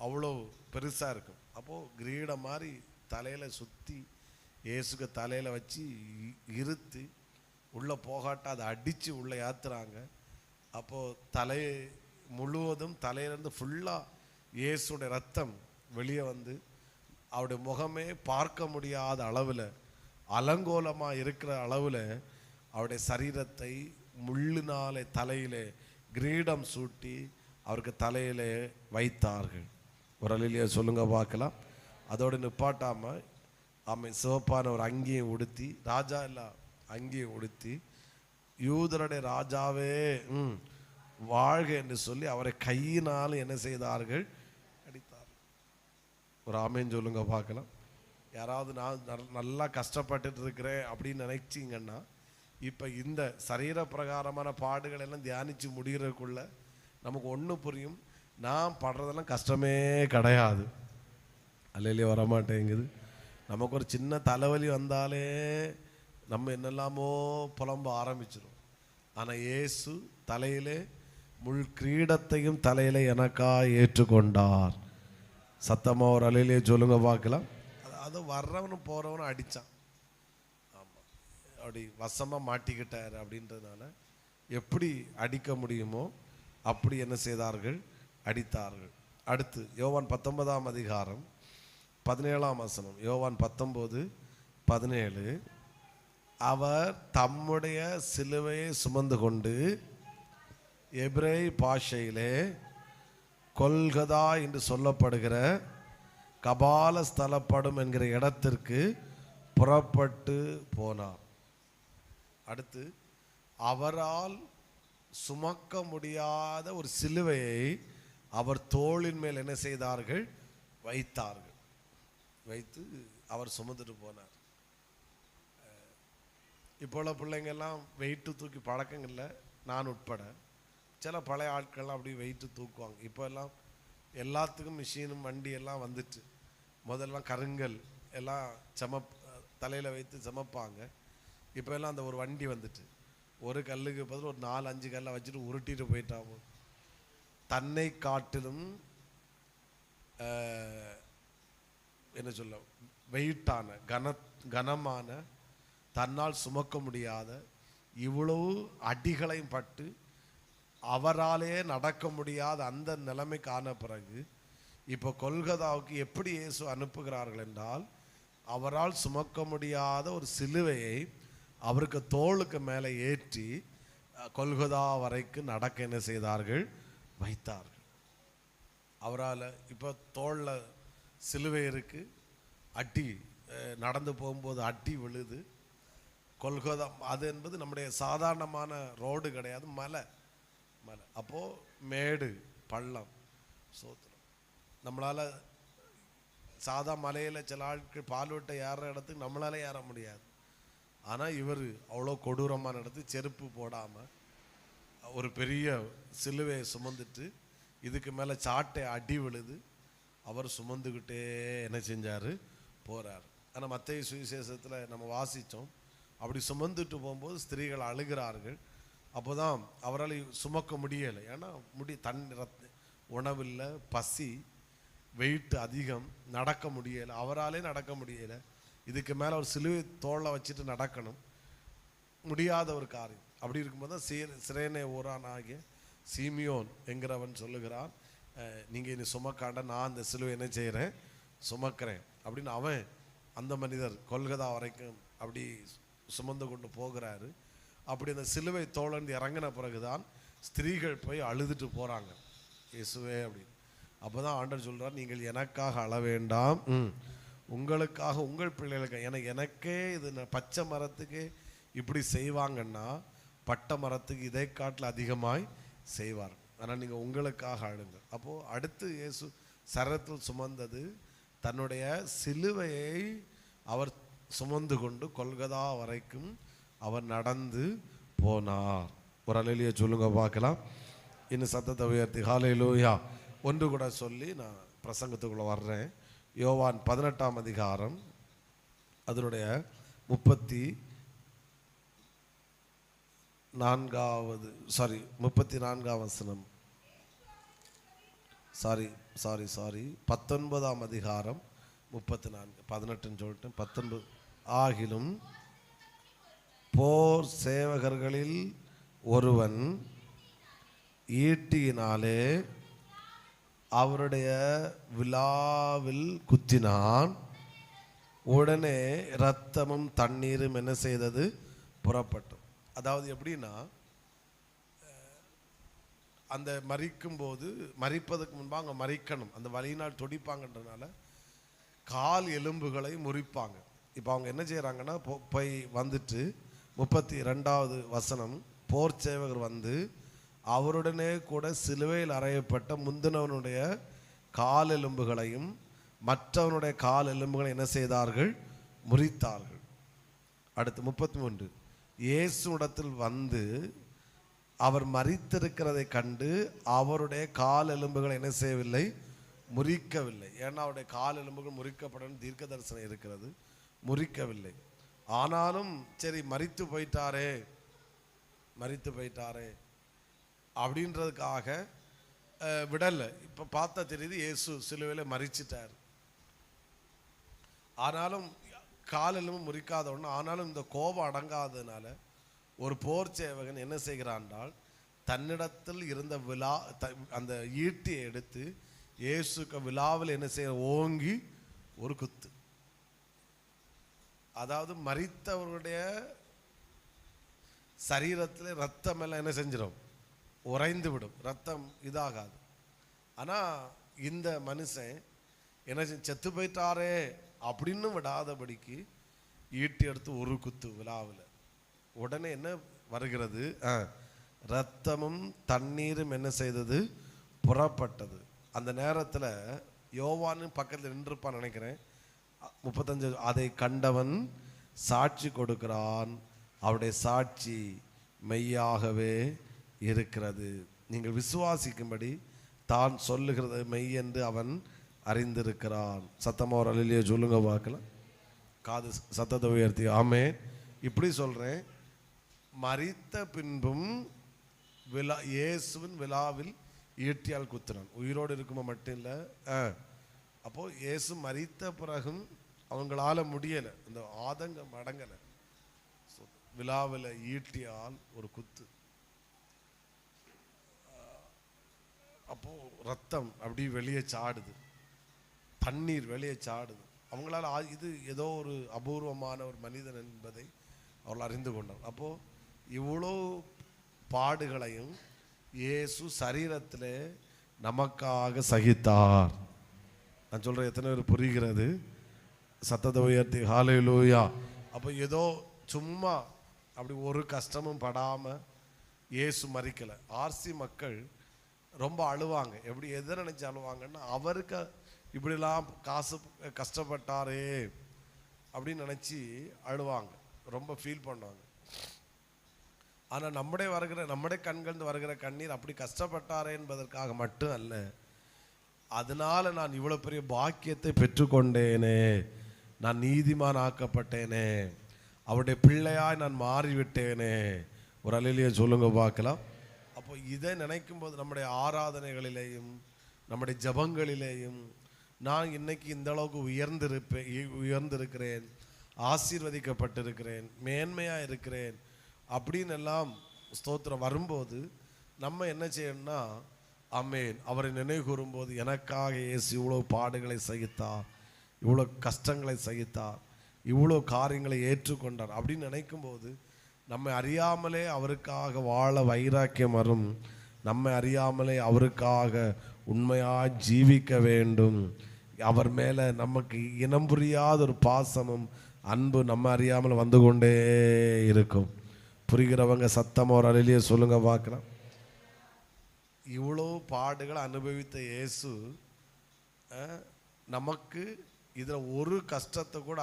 அவ்வளோ பெருசாக இருக்கும். அப்போது கிரீடம் மாதிரி தலையில் சுற்றி இயேசுக்கு தலையில் வச்சு இருத்து உள்ளே போகாட்டா அதை அடித்து உள்ளே ஏற்றுறாங்க. அப்போது தலை முழுவதும் தலையிலேருந்து ஃபுல்லாக இயேசுடைய ரத்தம் வெளியே வந்து அவருடைய முகமே பார்க்க முடியாத அளவில், அலங்கோலமாக இருக்கிற அளவில் அவருடைய சரீரத்தை முள்ளினாலே தலையிலே கிரீடம் சூட்டி அவருக்கு தலையிலே வைத்தார்கள். ஒரு அலையிலேயே சொல்லுங்க பார்க்கலாம். அதோடு நிப்பாட்டாமல் சிவப்பான ஒரு அங்கியை உடுத்தி, ராஜா இல்லை அங்கியை உடுத்தி, யூதருடைய ராஜாவே வாழ்க என்று சொல்லி அவரை கையினால் என்ன செய்தார்கள்? அடித்தார். ஒரு ஆமேன்னு சொல்லுங்க பார்க்கலாம். யாராவது நான் நல்லா கஷ்டப்பட்டுட்டு இருக்கிறேன் அப்படின்னு நினைச்சிங்கன்னா, இப்போ இந்த சரீர பிரகாரமான பாடுகள் எல்லாம் தியானித்து முடிகிறதுக்குள்ள நமக்கு ஒன்று புரியும், நான் படுறதெல்லாம் கஷ்டமே கிடையாது. அல்லையிலே வரமாட்டேங்குது. நமக்கு ஒரு சின்ன தலைவலி வந்தாலே நம்ம என்னெல்லாமோ புலம்ப ஆரம்பிச்சிடும். ஆனால் இயேசு தலையிலே முள் கிரீடத்தையும் தலையிலே எனக்காக ஏற்றுக்கொண்டார். சத்தமாக ஒரு அலையிலே சொல்லுங்க பார்க்கலாம். அது வர்றவனும் போகிறவனும் அடித்தான். ஆமாம், அப்படி வசமாக மாட்டிக்கிட்டார். அப்படின்றதுனால எப்படி அடிக்க முடியுமோ அப்படி என்ன செய்தார்கள்? அடித்தார்கள். அடுத்து யோவான் 19ஆம் அதிகாரம் 17ஆம் வசனம். யோவான் 19:17. அவர் தம்முடைய சிலுவையை சுமந்து கொண்டு எபிரேய பாஷையிலே கொல்கதா என்று சொல்லப்படுகிற கபால ஸ்தலப்படும் என்கிற இடத்திற்கு புறப்பட்டு போனார். அடுத்து அவரால் சுமக்க முடியாத ஒரு சிலுவையை அவர் தோளின் மேல் என்ன செய்தார்கள்? வைத்தார்கள். வைத்து அவர் சுமந்துட்டு போனார். இப்போ உள்ள பிள்ளைங்கள்லாம் வெயிட்டு தூக்கி பழக்கங்கள்ல, நான் உட்பட சில பழைய ஆட்கள்லாம் அப்படி வெயிட்டு தூக்குவாங்க. இப்போ எல்லாம் எல்லாத்துக்கும் மிஷினும் வண்டி எல்லாம் வந்துட்டு, முதல்லாம் கருங்கல் எல்லாம் தலையில் வைத்து சமைப்பாங்க. இப்போ எல்லாம் அந்த ஒரு வண்டி வந்துட்டு, ஒரு கல்லுக்கு பதில் ஒரு 4-5 கல்லை வச்சுட்டு உருட்டிட்டு போயிட்டாங்க. தன்னை காட்டிலும் என்ன சொல்ல, வெயிட்டான கனமான, தன்னால் சுமக்க முடியாத இவ்வளவு அடிகளையும் பட்டு அவராலே நடக்க முடியாத அந்த நிலைமைக்கு ஆன பிறகு இப்போ கொல்கதாவுக்கு எப்படி இயேசு அனுப்புகிறார்கள் என்றால், அவரால் சுமக்க முடியாத ஒரு சிலுவையை அவருக்கு தோளுக்கு மேலே ஏற்றி கொல்கதா வரைக்கும் நடக்க என்ன செய்தார்கள்? வைத்தார்கள். அவரால் இப்போ தோளில் சிலுவை இருக்கு, அடி நடந்து போகும்போது அடி விழுது. கொல்கதா அது என்பது நம்முடைய சாதாரணமான ரோடு கிடையாது, மலை. அப்போது மேடு பள்ளம் சோத்திரம். நம்மளால் சாதா மலையில் சில ஆட்கள் பால்வட்டை ஏறுற இடத்துக்கு நம்மளால ஏற முடியாது. ஆனால் இவர் அவ்வளோ கொடூரமான இடத்துக்கு செருப்பு போடாமல் ஒரு பெரிய சிலுவையை சுமந்துட்டு, இதுக்கு மேலே சாட்டை அடி விழுது, அவர் சுமந்துக்கிட்டே என்ன செஞ்சார்? போகிறார். ஆனால் மத்தேயு சுவிசேஷத்தில் நம்ம வாசித்தோம், அப்படி சுமந்துட்டு போகும்போது ஸ்திரீகள் அழுகிறார்கள். அப்போ தான் அவரால் சுமக்க முடியலை. ஏன்னா உணவில்லை, பசி, வெயிட் அதிகம், நடக்க முடியலை. அவராலே நடக்க முடியலை. இதுக்கு மேலே ஒரு சிலுவை தோளை வச்சுட்டு நடக்கணும், முடியாத ஒரு காரியம். அப்படி இருக்கும்போது தான் சிரேனே ஊரானாகிய சீமியோன் என்கிறவன் சொல்லுகிறான், நீங்கள் இனி சுமக்காண்ட, நான் அந்த சிலுவை என்ன செய்கிறேன்? சுமக்கிறேன் அப்படின்னு அவன் அந்த மனிதர் கொல்கதா வரைக்கும் அப்படி சுமந்து கொண்டு போகிறாரு. அப்படி அந்த சிலுவை தோளந்து இறங்கின பிறகுதான் ஸ்திரீகள் போய் அழுதுட்டு போகிறாங்க, இயேசுவே அப்படின்னு. அப்போ தான் ஆண்டவர் சொல்கிறார், நீங்கள் எனக்காக அழ வேண்டாம், உங்களுக்காக உங்கள் பிள்ளைகளுக்கு. எனக்கே இது பச்சை மரத்துக்கு இப்படி செய்வாங்கன்னா பட்டை மரத்துக்கு இதை காட்டில் அதிகமாய் செய்வார். ஆனால் நீங்கள் உங்களுக்காக அழுங்க. அப்போது அடுத்து இயேசு சரத்தில் சுமந்தது தன்னுடைய சிலுவையை அவர் சுமந்து கொண்டு கொல்கதா வரைக்கும் அவர் நடந்து போனார். ஒரு அலையிலேயே சொல்லுங்க பார்க்கலாம். இன்னும் சத்தத்தை உயர்த்தி ஹல்லேலூயா ஒன்று கூட சொல்லி நான் பிரசங்கத்துக்குள்ளே வர்றேன். யோவான் 18ஆம் அதிகாரம் அதனுடைய 34ஆம் வசனம். 19ஆம் அதிகாரம் 34, 18ன்னு சொல்லிட்டு 19. ஆகிலும் போர் சேவகர்களில் ஒருவன் ஈட்டியினாலே அவருடைய விலாவில் குத்தினான். உடனே இரத்தமும் தண்ணீரும் என்ன செய்தது? புறப்பட்டது. அதாவது எப்படின்னா, அந்த மறிக்கும் போது, மறிப்பதற்கு முன்பாக அங்கே மறிக்கணும், அந்த வலியினால் துடிப்பாங்கன்றனால கால் எலும்புகளை முறிப்பாங்க. இப்போ அவங்க என்ன செய்கிறாங்கன்னா, போய் வந்துட்டு 32வது வசனம், போர் சேவகர் வந்து அவருடனே கூட சிலுவையில் அறையப்பட்ட முந்தினவனுடைய கால் எலும்புகளையும் மற்றவனுடைய கால் எலும்புகளை என்ன செய்தார்கள்? முறித்தார்கள். அடுத்து 33, இயேசுவிடத்தில் வந்து அவர் மரித்திருக்கிறதை கண்டு அவருடைய கால் எலும்புகளை என்ன செய்யவில்லை? முறிக்கவில்லை. ஏன்னா அவருடைய கால் எலும்புகள் முறிக்கப்படும் தீர்க்க தரிசனம் இருக்கிறது. முறிக்கவில்லை. ஆனாலும் சரி, மரித்து போயிட்டாரே அப்படின்றதுக்காக விடலை. இப்போ பார்த்தா தெரியுது இயேசு சிலுவையில் மரிச்சிட்டார். ஆனாலும் கால் எலும்பு முறிக்காத ஒன்று. ஆனாலும் இந்த கோபம் அடங்காததுனால ஒரு போர் சேவகன் என்ன செய்கிறான் என்றால், தன்னிடத்தில் இருந்த அந்த ஈட்டியை எடுத்து இயேசுக்கு விழாவில் என்ன செய்ய ஓங்கி ஒரு குத்து. அதாவது மரித்தவருடைய சரீரத்தில் ரத்தம் எல்லாம் என்ன செஞ்சிடும்? உறைந்து விடும். ரத்தம் இதாகாது. ஆனால் இந்த மனுஷன் என்ன செத்து போயிட்டாரே அப்படின்னு விடாதபடிக்கு ஈட்டி எடுத்து ஒரு குத்து விழாவில். உடனே என்ன வருகிறது? ரத்தமும் தண்ணீரும் என்ன செய்தது? புறப்பட்டது. அந்த நேரத்தில் யோவான் பக்கத்தில் நின்றுப்பான்னு நினைக்கிறேன். 35, அதை கண்டவன் சாட்சி கொடுக்கிறான், அவருடைய சாட்சி மெய்யாகவே இருக்கிறது. நீங்கள் விசுவாசிக்கும்படி தான் சொல்லுகிறது மெய் என்று அவன் அறிந்திருக்கிறான். சத்தமாக ஒரு அல்லேலூயா சொல்லுங்க பார்க்கலாம். காது சத்தத்தை உயர்த்தி ஆமென். இப்படி சொல்கிறேன், மரித்த பின்பும் இயேசுவின் விழாவில் ஈட்டியால் குத்துறான். உயிரோடு இருக்குமா மட்டும் இல்லை. அப்போது இயேசு மரித்த பிறகும் அவங்களால முடியலை, இந்த ஆதங்கம் அடங்கலை. விழாவில் ஈட்டியால் ஒரு குத்து. அப்போது ரத்தம் அப்படி வெளியே சாடுது, தண்ணீர் வெளியே சாடுது. அவங்களால இது ஏதோ ஒரு அபூர்வமான ஒரு மனிதன் என்பதை அவர்கள் அறிந்து கொண்டார். அப்போது இவ்வளோ பாடுகளையும் இயேசு சரீரத்தில் நமக்காக சகித்தார். நான் சொல்கிறேன், எத்தனை பேர் புரிகிறது? சத்தத்தை உயர்த்தி ஹல்லேலூயா. அப்போ ஏதோ சும்மா அப்படி ஒரு கஷ்டமும் படாமல் இயேசு மறிக்கலை. ஆர்சி மக்கள் ரொம்ப அழுவாங்க. எப்படி எதை நினச்சி அழுவாங்கன்னா, அவருக்கு இப்படிலாம் காசு கஷ்டப்பட்டாரே அப்படின்னு நினச்சி அழுவாங்க, ரொம்ப ஃபீல் பண்ணுவாங்க. ஆனால் நம்முடைய கண்கள் வருகிற கண்ணீர் அப்படி கஷ்டப்பட்டாரே என்பதற்காக மட்டும் அல்ல, அதனால நான் இவ்வளோ பெரிய பாக்கியத்தை பெற்றுக்கொண்டேனே, நான் நீதிமான் ஆக்கப்பட்டேனே, அவருடைய பிள்ளையாய் நான் மாறிவிட்டேனே. ஒரு அல்லேலூயா சொல்லுங்க பார்க்கலாம். அப்போ இதை நினைக்கும் போது நம்முடைய ஆராதனைகளிலேயும் நம்முடைய ஜபங்களிலேயும் நான் இன்னைக்கு இந்த அளவுக்கு உயர்ந்திருக்கிறேன், ஆசீர்வதிக்கப்பட்டிருக்கிறேன், மேன்மையாக இருக்கிறேன் அப்படின்னு எல்லாம் ஸ்தோத்திரம் வரும்போது நம்ம என்ன செய்யணும்னா, ஆமென், அவரை நினைவு கூறும்போது எனக்காக இயேசு இவ்வளோ பாடுகளை சகித்தார், இவ்வளோ கஷ்டங்களை சகித்தார், இவ்வளோ காரியங்களை ஏற்றுக்கொண்டார் அப்படின்னு நினைக்கும்போது நம்மை அறியாமலே அவருக்காக வாழ வைராக்கியம் வரும். நம்மை அறியாமலே அவருக்காக உண்மையாக ஜீவிக்க வேண்டும். அவர் மேலே நமக்கு இனம் புரியாத ஒரு பாசமும் அன்பு நம்ம அறியாமல் வந்து கொண்டே இருக்கும். புரிகிறவங்க சத்தம் ஒரு அல்லேலூயா சொல்லுங்க பார்க்கலாம். இவ்வளோ பாடுகளை அனுபவித்த இயேசு நமக்கு இதில் ஒரு கஷ்டத்தை கூட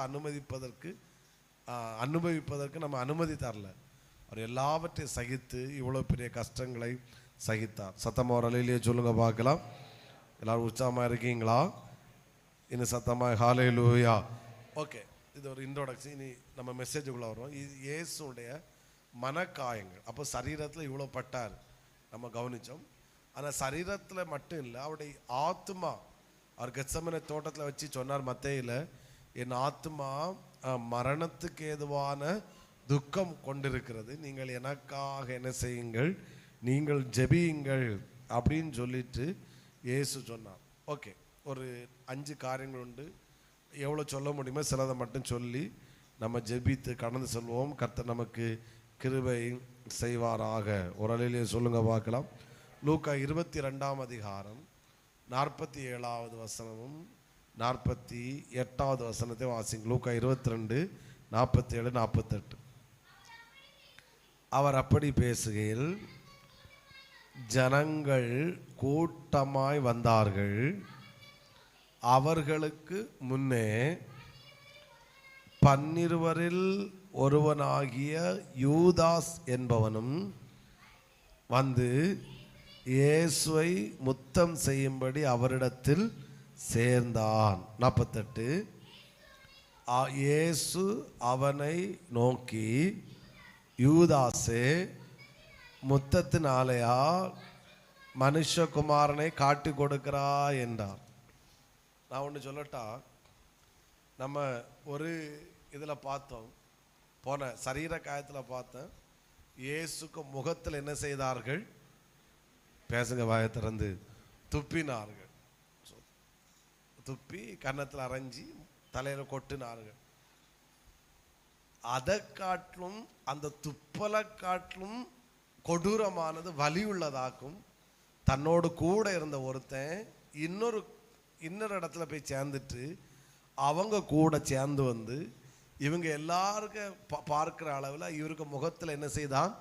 அனுபவிப்பதற்கு நம்ம அனுமதி தரல. அவர் எல்லாவற்றையும் சகித்து இவ்வளோ பெரிய கஷ்டங்களை சகித்தார். சத்தமாக ஒரு அல்லேலூயா சொல்லுங்க பார்க்கலாம். எல்லாரும் உற்சாகமாக இருக்கீங்களா? இன்னும் சத்தமாக ஹல்லேலூயா. ஓகே, இது ஒரு இன்ட்ரோடக்ஷன். இனி நம்ம மெசேஜுக்குள்ளே வரும். இது இயேசுடைய மனக்காயங்கள். அப்போ சரீரத்தில் இவ்வளோ பட்டார் நம்ம கவனித்தோம். ஆனால் சரீரத்தில் மட்டும் இல்லை, அவருடைய ஆத்மா, அவர் கெத்செமனே தோட்டத்தில் வச்சு சொன்னார் மத்தேயில, என் ஆத்மா மரணத்துக்கு ஏதுவான துக்கம் கொண்டிருக்கிறது, நீங்கள் எனக்காக என்ன செய்யுங்கள், நீங்கள் ஜெபியுங்கள் அப்படின்னு சொல்லிட்டு இயேசு சொன்னார். ஓகே, ஒரு 5 காரியங்கள் உண்டு. எவ்வளோ சொல்ல முடியுமோ சிலதை மட்டும் சொல்லி நம்ம ஜெபித்து கடந்து செல்வோம். கர்த்தர் நமக்கு கிருபை செய்வாராக. ஒரு அலையிலே சொல்லுங்க பார்க்கலாம். லூக்கா 22ஆம் அதிகாரம் 47வது வசனமும் 48வது வசனத்தை வாசிங்க. லூக்கா 22 47 48. அவர் அப்படி பேசுகையில் ஜனங்கள் கூட்டமாய் வந்தார்கள். அவர்களுக்கு முன்னே 12 ஒருவனாகிய யூதாஸ் என்பவனும் வந்து இயேசுவை முத்தம் செய்யும்படி அவரிடத்தில் சேர்ந்தான். 48. இயேசு அவனை நோக்கி, யூதாசே, முத்தத்தினாலேயா மனுஷகுமாரனை காட்டி கொடுக்கிறாய் என்றார். நான் ஒன்று சொல்லட்டா, நம்ம ஒரு இதில் பார்த்தோம், போன சரீர காயத்தில் பார்த்தேன், இயேசுக்கு முகத்தில் என்ன செய்தார்கள்? பேசுங்க வாயை திறந்து. துப்பினார்கள். துப்பி கன்னத்தில் அரைஞ்சி தலையில் கொட்டினார்கள். அதை காட்டிலும் அந்த துப்பலை காட்டிலும் கொடூரமானது, வலி உள்ளதாக்கும், தன்னோடு கூட இருந்த ஒருத்தன் இன்னொரு இடத்துல போய் சேர்ந்துட்டு அவங்க கூட சேர்ந்து வந்து இவங்க எல்லாருக்கும் பார்க்குற அளவில் இவருக்கு முகத்தில் என்ன செய்தான்?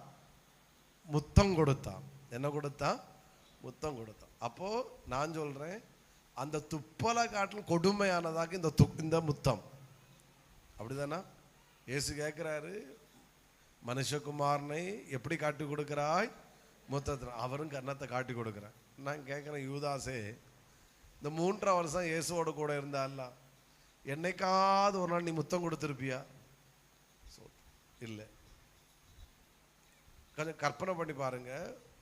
முத்தம் கொடுத்தான். என்ன கொடுத்தான்? முத்தம் கொடுத்தான். அப்போது நான் சொல்கிறேன், அந்த துப்பலை காட்டிலும் கொடுமையானதாக இந்த முத்தம். அப்படிதானா? இயேசு கேட்குறாரு, மனுஷகுமாரனை எப்படி காட்டி கொடுக்கிறாய்? முத்தத்தில். அவரும் கன்னத்தை காட்டி கொடுக்குறேன். நான் கேட்குறேன், யூதாசே, இந்த 3 வருஷம் இயேசுவோட கூட இருந்தால என்னைக்காவது ஒரு நாள் நீ முத்தம் கொடுத்துருப்பியா? இல்லை. கொஞ்சம் கற்பனை பண்ணி பாருங்க.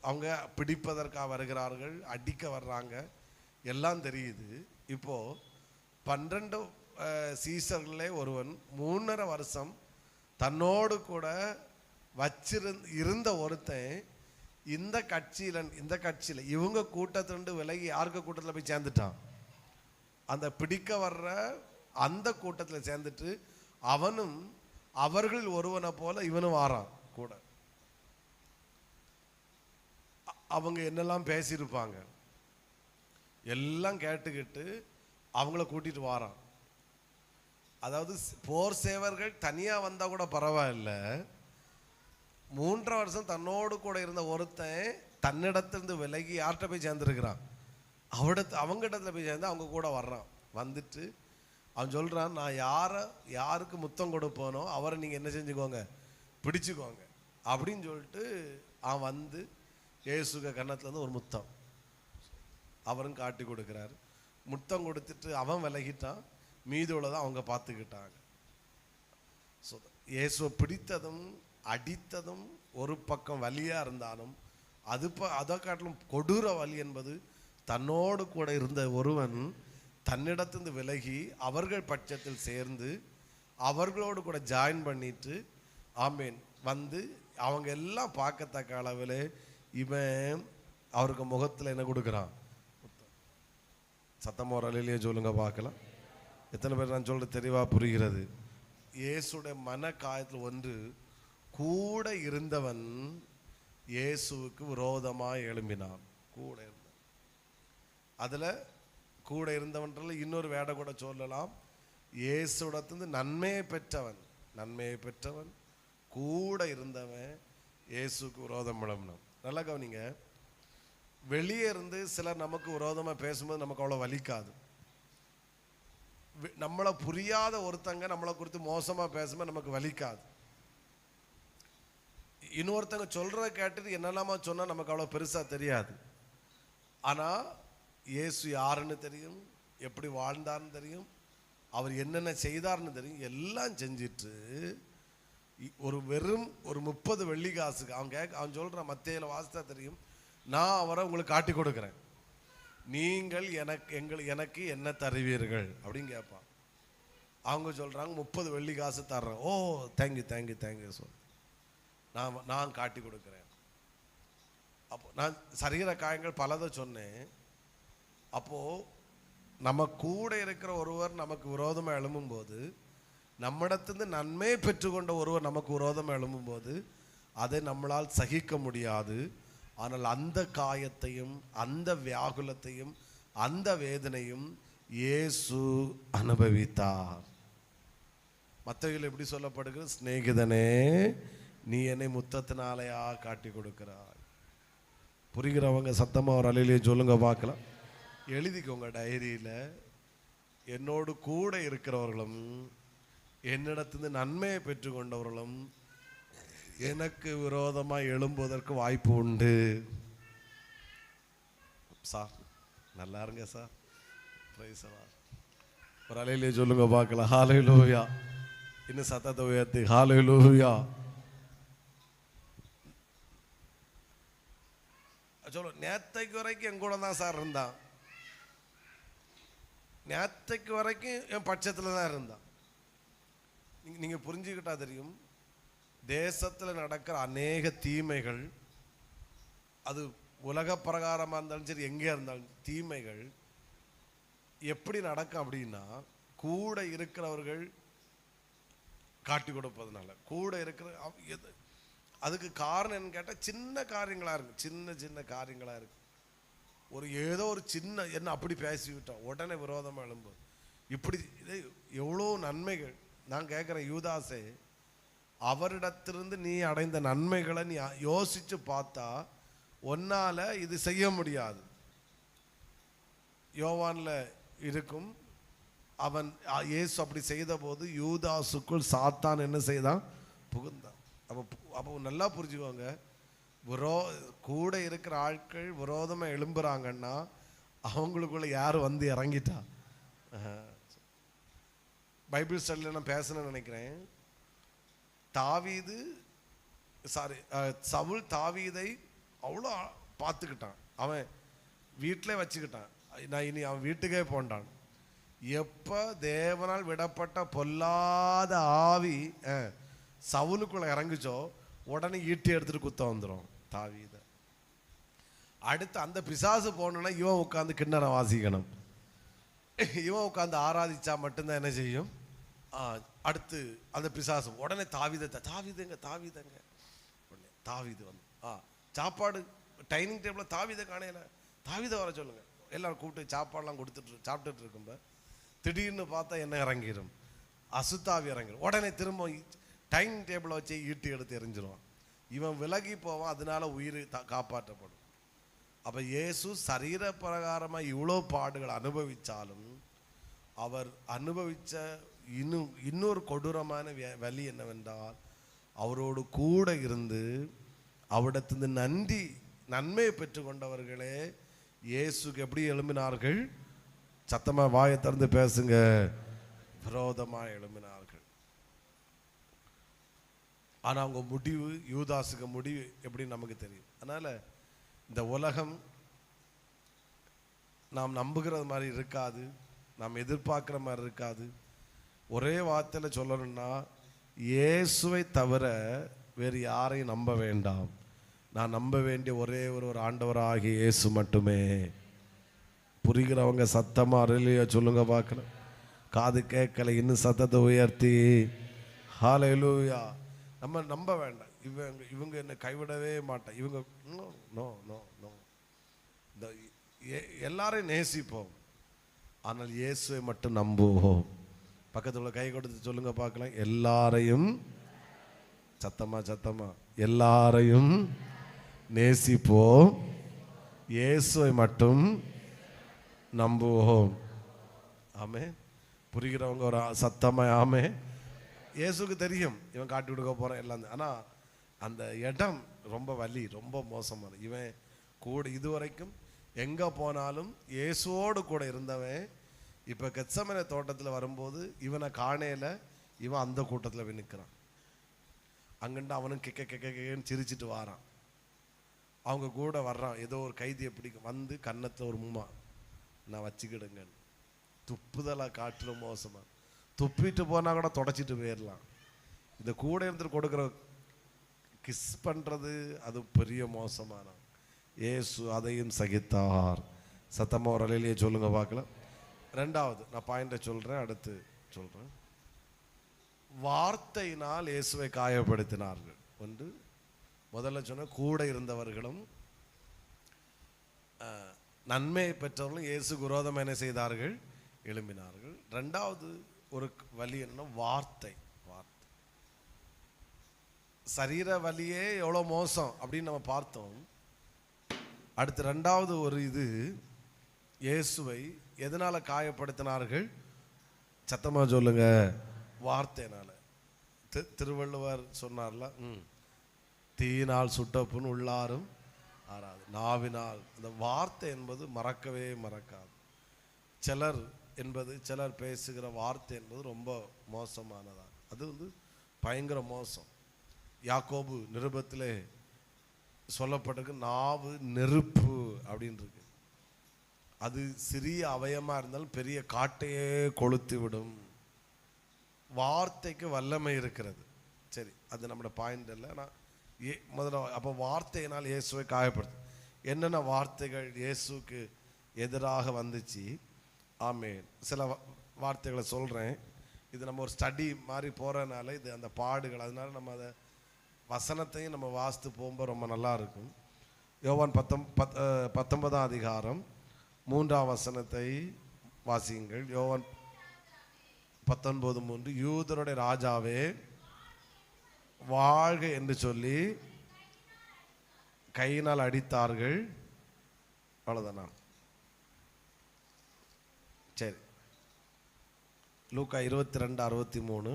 அவங்க பிடிப்பதற்காக வருகிறார்கள், அடிக்க வர்றாங்க, எல்லாம் தெரியுது. இப்போ 12 சீசர்களே ஒருவன் 3.5 வருஷம் தன்னோடு கூட இருந்த ஒருத்தன் இந்த கட்சியில் இவங்க கூட்டத்திலிருந்து விலகி யாருக்கு கூட்டத்தில் போய் சேர்ந்துட்டான்? அந்த பிடிக்க வர்ற அந்த கூட்டத்தில் சேர்ந்துட்டு அவனும் அவர்கள் ஒருவனை போல இவனும் வாரான் கூட. அவங்க என்னெல்லாம் பேசியிருப்பாங்க எல்லாம் கேட்டுக்கிட்டு அவங்கள கூட்டிட்டு வாரான். அதாவது போர் சேவர்கள் தனியாக வந்தால் கூட பரவாயில்ல, 3 வருஷம் தன்னோடு கூட இருந்த ஒருத்தன் தன்னிடத்திலிருந்து விலகி யார்கிட்ட போய் சேர்ந்துருக்கிறான்? அவங்க இடத்துல போய் சேர்ந்து அவங்க கூட வர்றான். வந்துட்டு அவன் சொல்கிறான், நான் யாருக்கு முத்தம் கொடுப்போனோ அவரை நீங்கள் என்ன செஞ்சுக்கோங்க? பிடிச்சிக்கோங்க அப்படின்னு சொல்லிட்டு அவன் வந்து இயேசுக கன்னத்துலேருந்து ஒரு முத்தம் அவரும் காட்டி கொடுக்குறாரு. முத்தம் கொடுத்துட்டு அவன் விலகிட்டான், மீதி உள்ளதான் அவங்க பார்த்துக்கிட்டாங்க. ஸோ இயேசுவை பிடித்ததும் அடித்ததும் ஒரு பக்கம் வலியாக இருந்தாலும் அதை காட்டிலும் கொடூர வலி என்பது தன்னோடு கூட இருந்த ஒருவன் தன்னிடத்திலிருந்து விலகி அவர்கள் பட்சத்தில் சேர்ந்து அவர்களோடு கூட ஜாயின் பண்ணிட்டு ஆமேன் வந்து அவங்க எல்லாம் பார்க்கத்தக்க அளவில் இவன் அவருக்கு முகத்தில் என்ன கொடுக்குறான்? சத்தமாக ஒரு அலையிலேயே சொல்லுங்க பார்க்கலாம். எத்தனை பேர் நான் சொல்கிறது தெளிவாக புரிகிறது? இயேசுடைய மன காயத்தில் ஒன்று, கூட இருந்தவன் இயேசுவுக்கு விரோதமாக எழும்பினான். கூட இருந்தவன், அதில் கூட இருந்தவன்றால் இன்னொரு வேடை கூட சொல்லலாம், இயேசுடத்திலிருந்து நன்மையை பெற்றவன் கூட இருந்தவன் இயேசுக்கு விரோதம் எழும்பினான். நல்லா கவனிங்க. வெளியே இருந்து சிலர் நமக்கு விரோதமாக பேசும்போது நமக்கு அவ்வளோ வலிக்காது. நம்மளை புரியாத ஒருத்தங்க நம்மளை குறித்து மோசமாக பேசும்போது நமக்கு வலிக்காது. இன்னொருத்தங்க சொல்கிறத கேட்டுட்டு என்னெல்லாமா சொன்னால் நமக்கு அவ்வளோ பெருசாக தெரியாது. ஆனால் இயேசு யாருன்னு தெரியும், எப்படி வாழ்ந்தார்னு தெரியும், அவர் என்னென்ன செய்தார்னு தெரியும். எல்லாம் செஞ்சிட்டு வெறும் 30 வெள்ளி காசுக்கு அவன் சொல்கிறான், மத்தேயில வாசித்தா தெரியும், நான் அவரை உங்களுக்கு காட்டி கொடுக்குறேன், நீங்கள் எனக்கு என்ன தருவீர்கள் அப்படின்னு கேட்பான். அவங்க சொல்கிறாங்க 30 வெள்ளி காசு தர்றேன். ஓ தேங்க்யூ சொல், நான் காட்டி கொடுக்குறேன். அப்போ நான் சரீர காயங்கள் பலதை சொன்னேன். அப்போ நம்ம கூட இருக்கிற ஒருவர் நமக்கு விரோதமாக எழும்பும்போது, நம்மிடத்திலிருந்து நன்மை பெற்றுக்கொண்ட ஒருவர் நமக்கு விரோதமாக எழும்பும்போது அதை நம்மளால் சகிக்க முடியாது. ஆனால் அந்த காயத்தையும் அந்த வியாகுலத்தையும் அந்த வேதனையும் இயேசு அனுபவித்தார். மத்தேயுவில் எப்படி சொல்லப்படுகிறது? சிநேகிதனே, நீ என்னை முத்தத்தினாலையா காட்டி கொடுக்கிறாய். புரிகிறவங்க சத்தமாக ஒரு அலையிலே சொல்லுங்க பார்க்கலாம். எழுதிக்கோங்க டைரியில். என்னோடு கூட இருக்கிறவர்களும் என்னிடத்திலிருந்து நன்மையை பெற்றுக்கொண்டவர்களும் எனக்கு விரோதமாக எழும்புவதற்கு வாய்ப்பு உண்டு. சார் நல்லா இருங்க சார். ஒரு அலையிலே சொல்லுங்க பார்க்கலாம். ஹல்லேலூயா. இன்னும் சத்தத்தை உயர்த்தி ஹல்லேலூயா சொல்லு. நேத்தைக்கு வரைக்கும் என் கூட தான் சார் இருந்தான். நேத்தைக்கு வரைக்கும் என் பட்சத்தில் தான் இருந்தான். நீங்கள் புரிஞ்சுக்கிட்டா தெரியும், தேசத்தில் நடக்கிற அநேக தீமைகள், அது உலக பிரகாரமாக இருந்தாலும் சரி, எங்கே இருந்தாலும் தீமைகள் எப்படி நடக்கும் அப்படின்னா, கூட இருக்கிறவர்கள் காட்டி கொடுப்பதுனால. கூட இருக்கிற அதுக்கு காரணம் என்னன்னு கேட்டால் சின்ன காரியங்களாக இருக்கு. சின்ன சின்ன காரியங்களாக இருக்கு. ஏதோ ஒரு சின்ன என்ன அப்படி பேசிவிட்டோம், உடனே விரோதமாக எழும்பும். இப்படி எவ்வளோ நன்மைகள். நான் கேட்குறேன், யூதாசே, அவரிடத்திலிருந்து நீ அடைந்த நன்மைகளை நீ யோசிச்சு பார்த்தா ஒன்னால இது செய்ய முடியாது. யோவான்ல இருக்கும், அவன் இயேசு அப்படி செய்த போது யூதாசுக்குள் சாத்தான் என்ன செய்தான்? புகுந்தான். அப்போ நல்லா புரிஞ்சுக்கோங்க, கூட இருக்கிற ஆட்கள் விரோதமாக எழும்புறாங்கன்னா அவங்களுக்குள்ள யார் வந்து இறங்கிட்டா? பைபிள் ஸ்டடியில் நான் பேசணும்னு நினைக்கிறேன். சவுல் தாவீதை அவ்வளோ பார்த்துக்கிட்டான். அவன் வீட்டிலே வச்சுக்கிட்டான். நான் இனி அவன் வீட்டுக்கே போண்டான். எப்போ தேவனால் விடப்பட்ட பொல்லாத ஆவி சவுலுக்குள்ள இறங்குச்சோ உடனே ஈட்டி எடுத்துட்டு குத்த வந்துடும் தாவீதை. அடுத்து அந்த பிசாசு போனோன்னா இவன் உட்காந்து கிண்ணறம் வாசிக்கணும். இவன் உட்காந்து ஆராதிச்சா மட்டும்தான் என்ன செய்யும்? அடுத்து அந்த பிசாசு உடனே தாவீதுங்க உடனே தாவீது வந்து சாப்பாடு டைனிங் டேபிளில் தாவீதை காணையில, தாவீதை வர சொல்லுங்க. எல்லாரும் கூப்பிட்டு சாப்பாடெல்லாம் சாப்பிட்டுட்டு இருக்கும்ப திடீர்னு பார்த்தா என்ன இறங்கிடும்? அசுத்தாவி இறங்கிடும். உடனே திரும்ப டைனிங் டேபிளை வச்சு ஈட்டி எடுத்து எறிஞ்சிருவான். இவன் விலகி போவான். அதனால உயிர் காப்பாற்றப்படும். அப்போ இயேசு சரீர பிரகாரமாக இவ்வளோ பாடுகள் அனுபவித்தாலும் அவர் அனுபவித்த இன்னொரு கொடூரமான வலி என்னவென்றால், அவரோடு கூட இருந்து அவரிடத்திலிருந்து நன்மையை பெற்றுக்கொண்டவர்களே இயேசுக்கு எப்படி எழும்பினார்கள்? சத்தமாக வாயை திறந்து பேசுங்க. விரோதமாக எழும்பினார்கள். ஆனால் அவங்க முடிவு, யூதாசுக்கு முடிவு எப்படி நமக்கு தெரியும். அதனால் இந்த உலகம் நாம் நம்புகிறது மாதிரி இருக்காது, நாம் எதிர்பார்க்குற மாதிரி இருக்காது. ஒரே வார்த்தையில் சொல்லணும்னா, இயேசுவை தவிர வேறு யாரையும் நம்ப வேண்டாம். நான் நம்ப வேண்டிய ஒரே ஒரு ஆண்டவராகிய இயேசு மட்டுமே. புரிகிறவங்க சத்தமாக அல்லேலூயா சொல்லுங்க பார்க்கலாம். காது கேட்கல, இன்னும் சத்தத்தை உயர்த்தி ஹல்லேலூயா. நம்ம நம்ப வேண்டாம். இவங்க என்னை கைவிடவே மாட்டேன், இவங்க நோ நோ நோ நோ. இந்த எல்லாரையும் நேசிப்போம், ஆனால் இயேசுவை மட்டும் நம்புவோம். பக்கத்துல கை கொடுத்து சொல்லுங்க பார்க்கலாம். எல்லாரையும் சத்தமா எல்லாரையும் நேசிப்போம், இயேசுவை மட்டும் நம்புவோம். ஆமே. புரிகிறவங்க ஒரு சத்தமா ஆமே. இயேசுக்கு தெரியும் இவன் காட்டி கொடுக்க போறான் எல்லாம். ஆனால் அந்த இடம் ரொம்ப வலி, ரொம்ப மோசமான. இவன் கூட இதுவரைக்கும் எங்கே போனாலும் இயேசுவோடு கூட இருந்தவன் இப்போ கெத்சமனே தோட்டத்தில் வரும்போது இவனை காணையில் இவன் அந்த கூட்டத்தில் போய் நிற்கிறான். அங்கிட்டு அவனும் கேன்னு சிரிச்சிட்டு வாரான். அவங்க கூட வர்றான். ஏதோ ஒரு கைதியை பிடிக்கும் வந்து கன்னத்தில் ஒரு மும்மா, நான் வச்சுக்கிடுங்க. துப்புதலாக காட்டிலும் மோசமாக. துப்பிட்டு போனால் கூட தொடச்சிட்டு போயிடலாம். இந்த கூட இருந்துட்டு கொடுக்குற கிஸ் பண்ணுறது அது பெரிய மோசமான. இயேசு அதையும் சகித்தார். சத்தமாக ஒரு அலையிலேயே சொல்லுங்க பார்க்கலாம். ரெண்டாவது நான் பாயிண்ட்டை சொல்கிறேன், அடுத்து சொல்கிறேன். வார்த்தையினால் இயேசுவை காயப்படுத்தினார்கள். ஒன்று, முதல்ல சொன்ன கூட இருந்தவர்களும் நன்மையை பெற்றவர்களும் இயேசுக்கு விரோதமாக என்ன செய்தார்கள்? எழும்பினார்கள். ரெண்டாவது ஒரு வலி என்ன? வார்த்தை. வார்த்தை சரீர வலியே எவ்வளோ மோசம் அப்படின்னு நம்ம பார்த்தோம். அடுத்து ரெண்டாவது ஒரு இது, இயேசுவை எதனால காயப்படுத்தினார்கள்? சத்தமாக சொல்லுங்க. வார்த்தையினால. திருவள்ளுவர் சொன்னார்ல, தீயினால் சுட்டப்புண் உள்ளாரும் ஆறாது. நாவினால். அந்த வார்த்தை என்பது மறக்கவே மறக்காது. சிலர் பேசுகிற வார்த்தை என்பது ரொம்ப மோசமானதா. அது பயங்கர மோசம். யாக்கோபு நிருபத்திலே சொல்லப்பட்டிருக்கு, நாவு நெருப்பு அப்படின்னு இருக்கு. அது சிறிய அவயமா இருந்தாலும் பெரிய காட்டையே கொளுத்தி விடும். வார்த்தைக்கு வல்லமை இருக்கிறது. சரி, அது நம்மளோட பாயிண்ட் இல்லை. ஆனால் முதல்ல அப்போ வார்த்தையினால் இயேசுவை காயப்படுத்து. என்னென்ன வார்த்தைகள் இயேசுக்கு எதிராக வந்துச்சு? ஆமென். சில வார்த்தைகளை சொல்கிறேன். இது நம்ம ஒரு ஸ்டடி மாதிரி போகிறதுனால இது அந்த பாடுகள், அதனால நம்ம அதை வசனத்தையும் நம்ம வாசித்து போகும்போது ரொம்ப நல்லா இருக்கும். யோவான் 19ஆம் அதிகாரம் 3ஆம் வசனத்தை வாசியுங்கள். யோவான் 19:3, யூதருடைய ராஜாவே வாழ்க என்று சொல்லி கையினால் அடித்தார்கள். அவ்வளோதானா? சரி. லூக்கா 22:63,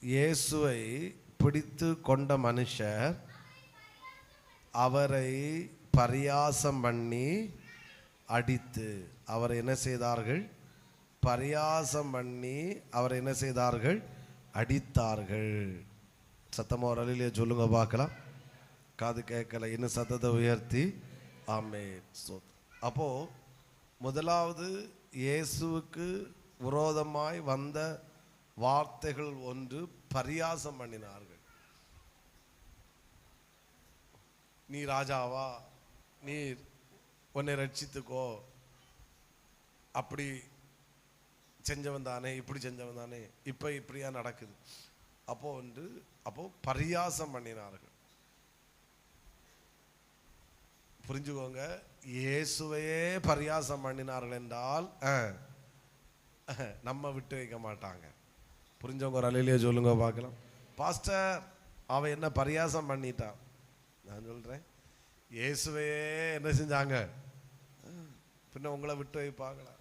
இயேசுவை பிடித்து கொண்ட மனுஷர் அவரை பரியாசம் பண்ணி அடித்து அவரை என்ன செய்தார்கள்? பரியாசம் பண்ணி அவரை என்ன செய்தார்கள்? அடித்தார்கள். சத்தமா ஒரு அலையிலே சொல்லுங்க பார்க்கலாம். காது கேட்கல, இன்னும் சத்தத்தை உயர்த்தி ஆமென். அப்போ முதலாவது இயேசுவுக்கு விரோதமாய் வந்த வார்த்தைகள் ஒன்று, பரியாசம் பண்ணினார்கள். நீ ராஜாவா, நீ உன்னை ரட்சித்துக்கோ, அப்படி செஞ்சவன் தானே, இப்படி செஞ்சவன் தானே, இப்போ இப்படியா நடக்குது. அப்போ பரியாசம் பண்ணினார்கள். புரிஞ்சுக்கோங்க, இயேசுவையே பரியாசம் பண்ணினார்கள் என்றால் நம்ம விட்டு வைக்க மாட்டாங்க. புரிஞ்சவங்க ஒரு அலையிலேயே சொல்லுங்க பார்க்கலாம். பாஸ்டர் அவன் என்ன பரியாசம் பண்ணிட்டான்? நான் சொல்றேன், இயேசுவையே என்ன செஞ்சாங்க? பின்ன உங்களை விட்டு வைப்பாங்களா?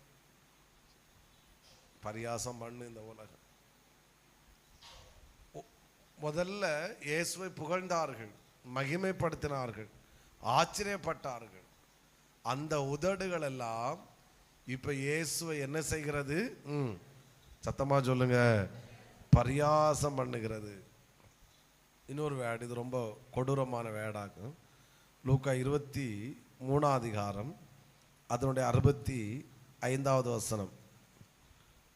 பரியாசம் பண்ணு இந்த உலகம். முதல்ல இயேசுவை புகழ்ந்தார்கள், மகிமைப்படுத்தினார்கள், ஆச்சரியப்பட்டார்கள். அந்த உதடுகள் எல்லாம் இப்ப இயேசுவை என்ன செய்கிறது? சத்தமா சொல்லுங்க, பரியாசம் பண்ணுகிறது. இன்னொரு வேர்டு, இது ரொம்ப கொடூரமான வேர்டாகும். லூக்கா 23ஆம் அதிகாரம் அதனுடைய 65வது வசனம்.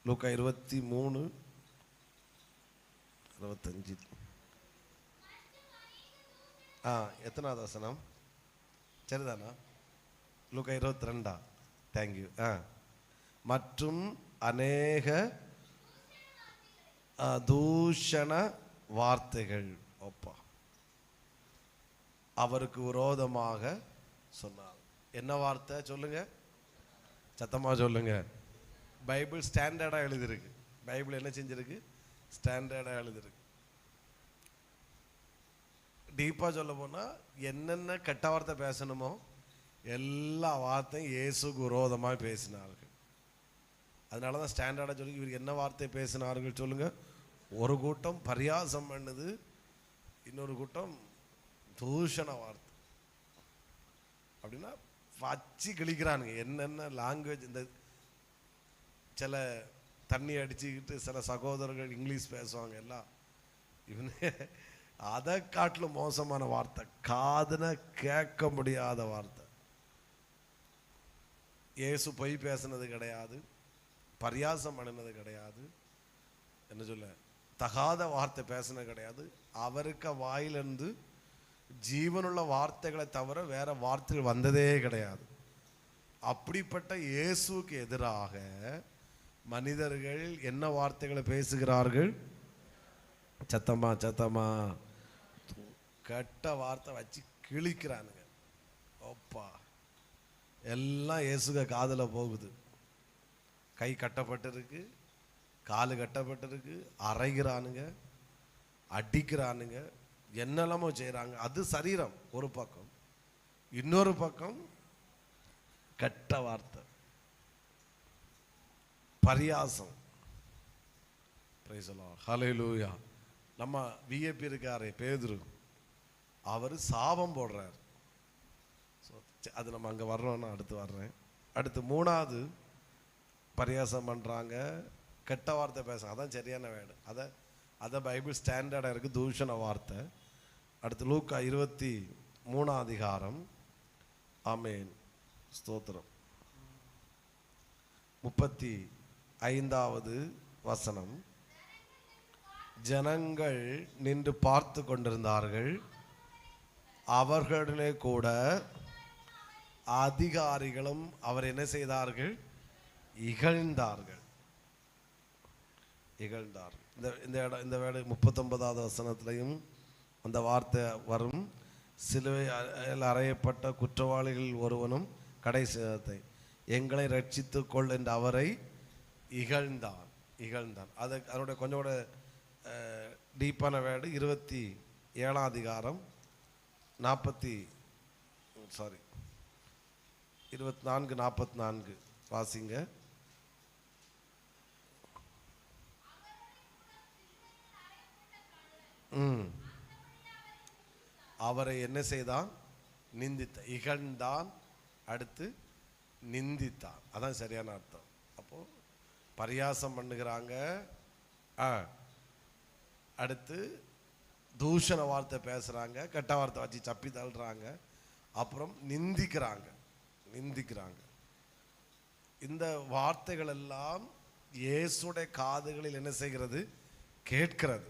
லூக்கா 23:65. எத்தனாவது வசனம்? சரிதானா? லூக்கா 22. தேங்க்யூ. மற்றும் அநேக தூஷண வார்த்தைகள் அவருக்கு விரோதமாக சொன்னார். என்ன வார்த்தை சொல்லுங்க? சத்தமா சொல்லுங்க. பைபிள் ஸ்டாண்டர்டா எழுதிருக்கு. பைபிள் என்ன செஞ்சிருக்கு? ஸ்டாண்டர்டா எழுதிருக்கு. டீப்பா சொல்ல போனா என்னென்ன கெட்ட வார்த்தை பேசணுமோ எல்லா வார்த்தையும் இயேசுக்கு விரோதமாக பேசினார்கள். அதனாலதான் ஸ்டாண்டர்டா சொல்லி இவர் என்ன வார்த்தை பேசினார்கள் சொல்லுங்க? ஒரு கூட்டம் பரியாசம் பண்ணுது, இன்னொரு கூட்டம் தூஷண வார்த்தை. அப்படின்னா வச்சு கிழிக்கிறானுங்க. என்னென்ன லாங்குவேஜ், இந்த சில தண்ணி அடிச்சுக்கிட்டு சில சகோதரர்கள் இங்கிலீஷ் பேசுவாங்க எல்லாம். இவனு அதை காட்டிலும் மோசமான வார்த்தை, காதுன கேட்க முடியாத வார்த்தை. இயேசு பொய் பேசினது கிடையாது, பரியாசம் பண்ணினது கிடையாது, என்ன சொல்ல தகாத வார்த்தை பேசினது கிடையாது. அவருக்கு வாயிலிருந்து ஜீவனுள்ள வார்த்தைகளை தவிர வேற வார்த்தைகள் வந்ததே கிடையாது. அப்படிப்பட்ட இயேசுவுக்கு எதிராக மனிதர்கள் என்ன வார்த்தைகளை பேசுகிறார்கள்? சத்தமா சத்தமா கெட்ட வார்த்தை வச்சு கிழிக்கிறானுங்க. ஓப்பா, எல்லாம் இயேசுக காதில் போகுது. கை கட்டப்பட்டிருக்கு, காலு கட்டப்பட்டிருக்கு, அரைகிறானுங்க, அடிக்கிறானுங்க, என்னெல்லாமோ செய்கிறாங்க. அது சரீரம் ஒரு பக்கம், இன்னொரு பக்கம் கெட்ட வார்த்தை, பரியாசம். பிரைஸ் தி லார்ட், ஹல்லேலூயா. நம்ம விஏபி இருக்காரே பேதுரு, அவர் சாபம் போடுறார். அது நம்ம அங்கே வர்றோம்னா அடுத்து வர்றேன். அடுத்து மூணாவது பரியாசம் பண்ணுறாங்க, கெட்ட வார்த்தை பேசுகிறாங்க. அதான் சரியான வேர்டு. அதை பைபிள் ஸ்டாண்டர்டாக இருக்குது, தூஷண வார்த்தை. அடுத்து லூக்கா 23 அதிகாரம், ஆமேன், ஸ்தோத்திரம், 35வது வசனம். ஜனங்கள் நின்று பார்த்து கொண்டிருந்தார்கள், அவர்களுடனே கூட அதிகாரிகளும் அவர் என்ன செய்தார்கள்? இகழ்ந்தார்கள். இந்த வேடு 39வது வசனத்திலையும் அந்த வார்த்தை வரும். சிலுவையில் அறையப்பட்ட குற்றவாளிகள் ஒருவனும் கடைசி எங்களை ரட்சித்து கொள் என்று அவரை இகழ்ந்தான். அதனுடைய கொஞ்சம் கூட டீப்பான வேர்டு 27ஆம் அதிகாரம் 24 வாசிங்க. அவரை என்ன செய்தான்? நிந்தித்தான், இகழ்ந்தான், அடுத்து நிந்தித்தான். அதான் சரியான அர்த்தம். அப்போ பரியாசம் பண்ணுகிறாங்க, அடுத்து தூஷண வார்த்தை பேசுறாங்க, கெட்ட வார்த்தை வச்சு சப்பி தள்ளுறாங்க, அப்புறம் நிந்திக்கிறாங்க. இந்த வார்த்தைகள் எல்லாம் இயேசுடைய காதுகளில் என்ன செய்கிறது? கேட்கிறது.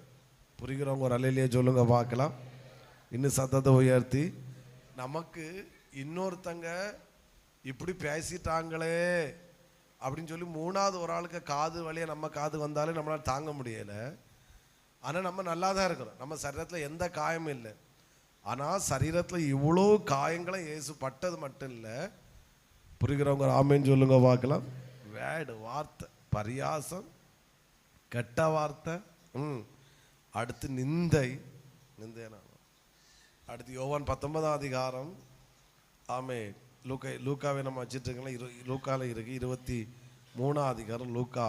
புரிகிறவங்க ஒரு அல்லேலூயா சொல்லுங்க பார்க்கலாம். இன்னும் சத்தத்தை உயர்த்தி. நமக்கு இன்னொருத்தங்க இப்படி பேசிட்டாங்களே அப்படின்னு சொல்லி மூணாவது ஒரு ஆளுக்கு காது வழியாக நம்ம காது வந்தாலே நம்மளால் தாங்க முடியலை. ஆனால் நம்ம நல்லா தான் இருக்கிறோம், நம்ம சரீரத்தில் எந்த காயமும் இல்லை. ஆனால் சரீரத்தில் இவ்வளோ காயங்களை இயேசு பட்டது மட்டும் இல்லை. புரிகிறவங்க ஆமேன்னு சொல்லுங்க பார்க்கலாம். வேர்டு, வார்த்தை, பரியாசம், கெட்ட வார்த்தை, அடுத்து நிந்தை. அடுத்து யோவான் 19ஆம் அதிகாரம், ஆமே, லூக்காவை நம்ம வச்சுட்டுருங்களா, லூக்காவில் இருக்கு 23ஆம் அதிகாரம், லூக்கா,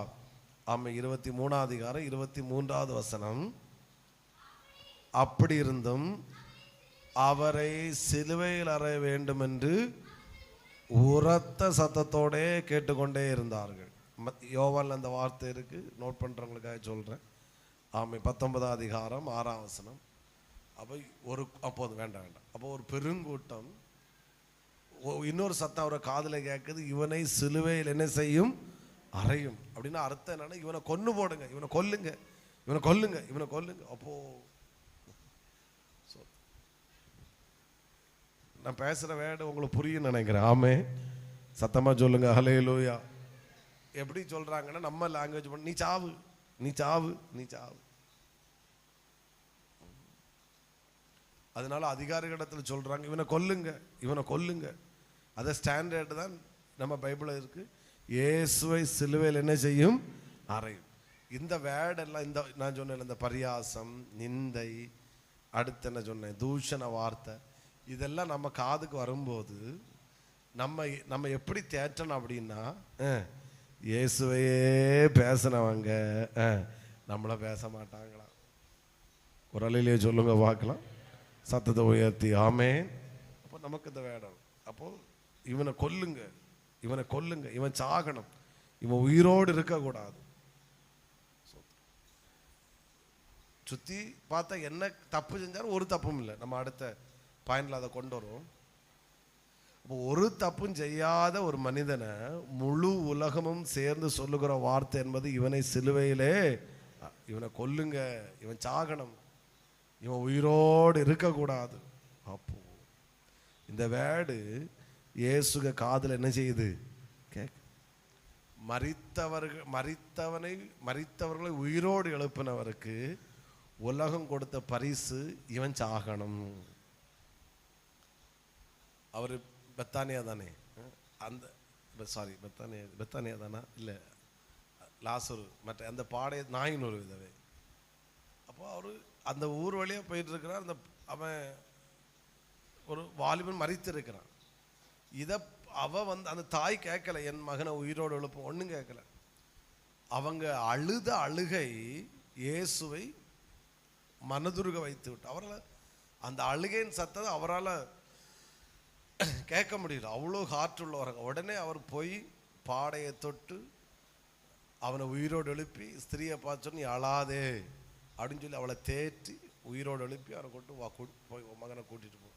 ஆமே, 23ஆம் அதிகாரம் 23வது வசனம். அப்படி இருந்தும் அவரை சிலுவையில் அறைய வேண்டும் என்று உரத்த சத்தத்தோட கேட்டுக்கொண்டே இருந்தார்கள். யோவான்ல அந்த வார்த்தை இருக்கு, நோட் பண்றவங்களுக்காக சொல்றேன். ஆமே, 19ஆம் அதிகாரம் 6ஆம் வசனம். அப்போது வேண்டாம். அப்போ ஒரு பெருங்கூட்டம், இன்னொரு சத்தம் அவரை காதில் கேட்குது, இவனை சிலுவையில் என்ன செய்யும்? அறையும். அப்படின்னா அர்த்தம் என்னன்னா, இவனை கொன்னு போடுங்க, இவனை கொல்லுங்க. அப்போ நான் பேசுற வேர்டு உங்களுக்கு புரியும் நினைக்கிறேன். ஆமே, சத்தமா சொல்லுங்க ஹல்லேலூயா. எப்படி சொல்றாங்கன்னா, நம்ம லாங்குவேஜ் பண்ண, நீ சாவு. அதனால அதிகாரிகளிடத்தில் சொல்றாங்க, இவனை கொல்லுங்க. அதை ஸ்டாண்டர்டு தான் நம்ம பைபிளில் இருக்கு. இயேசுவை சிலுவையில் என்ன செய்யும்? அறையும். இந்த வேர்டெல்லாம், இந்த நான் சொன்னேன், இந்த பரியாசம், நிந்தை, அடுத்து என்ன சொன்னேன், தூஷண வார்த்தை, இதெல்லாம் நம்ம காதுக்கு வரும்போது நம்ம எப்படி தேற்றணும் அப்படின்னா, இயேசுவையே பேசினவங்க நம்மள பேச மாட்டாங்களா? ஒரு அலையிலேயே சொல்லுங்க பார்க்கலாம், சத்தத்தை உயர்த்தி. ஆமே. அப்போ நமக்கு இந்த வேடம். அப்போ இவனை கொல்லுங்க, இவன் சாகணும், இவன் உயிரோடு இருக்கக்கூடாது. சுற்றி பார்த்தா என்ன தப்பு செஞ்சாலும் ஒரு தப்பும் இல்லை. நம்ம அடுத்த பாயிண்ட்ல அதை கொண்டு வரும். அப்போ ஒரு தப்பும் செய்யாத ஒரு மனிதனை முழு உலகமும் சேர்ந்து சொல்லுகிற வார்த்தை என்பது, இவனை சிலுவையிலே, இவனை கொல்லுங்க, இவன் சாகணும், இவன் உயிரோடு இருக்கக்கூடாது. அப்போ இந்த வேர்டு இயேசுக காதில் என்ன செய்யுது? மரித்தவர்களை உயிரோடு எழுப்பினவருக்கு உலகம் கொடுத்த பரிசு இவன் சாகணும். அவர் பெத்தானியா தானே? அந்த பெத்தானியா தானா? இல்லை, லாசரு மற்ற அந்த பாடைய நாயின் ஒரு விதவை. அப்போ அவர் அந்த ஊர் வழியாக போயிட்டு இருக்கிறார். அவன் ஒரு வாலிபன் மரித்திருக்கிறான். இதை அந்த தாய் கேட்கல, என் மகனை உயிரோடு எழுப்பும், ஒன்றும் கேட்கல. அவங்க அழுத அழுகை இயேசுவை மனதுருக வைத்து விட்டு, அவரால் அந்த அழுகையின் சத்தத்தை அவரால் கேட்க முடியல, அவ்வளோ காற்றுள்ளவராங்க. உடனே அவர் போய் பாடையை தொட்டு அவனை உயிரோடு எழுப்பி, ஸ்திரியை பார்த்து நீ அழாதே அப்படின்னு சொல்லி அவளை தேற்றி உயிரோடு எழுப்பி அவரை கொண்டு போய் மகனை கூட்டிட்டு போ.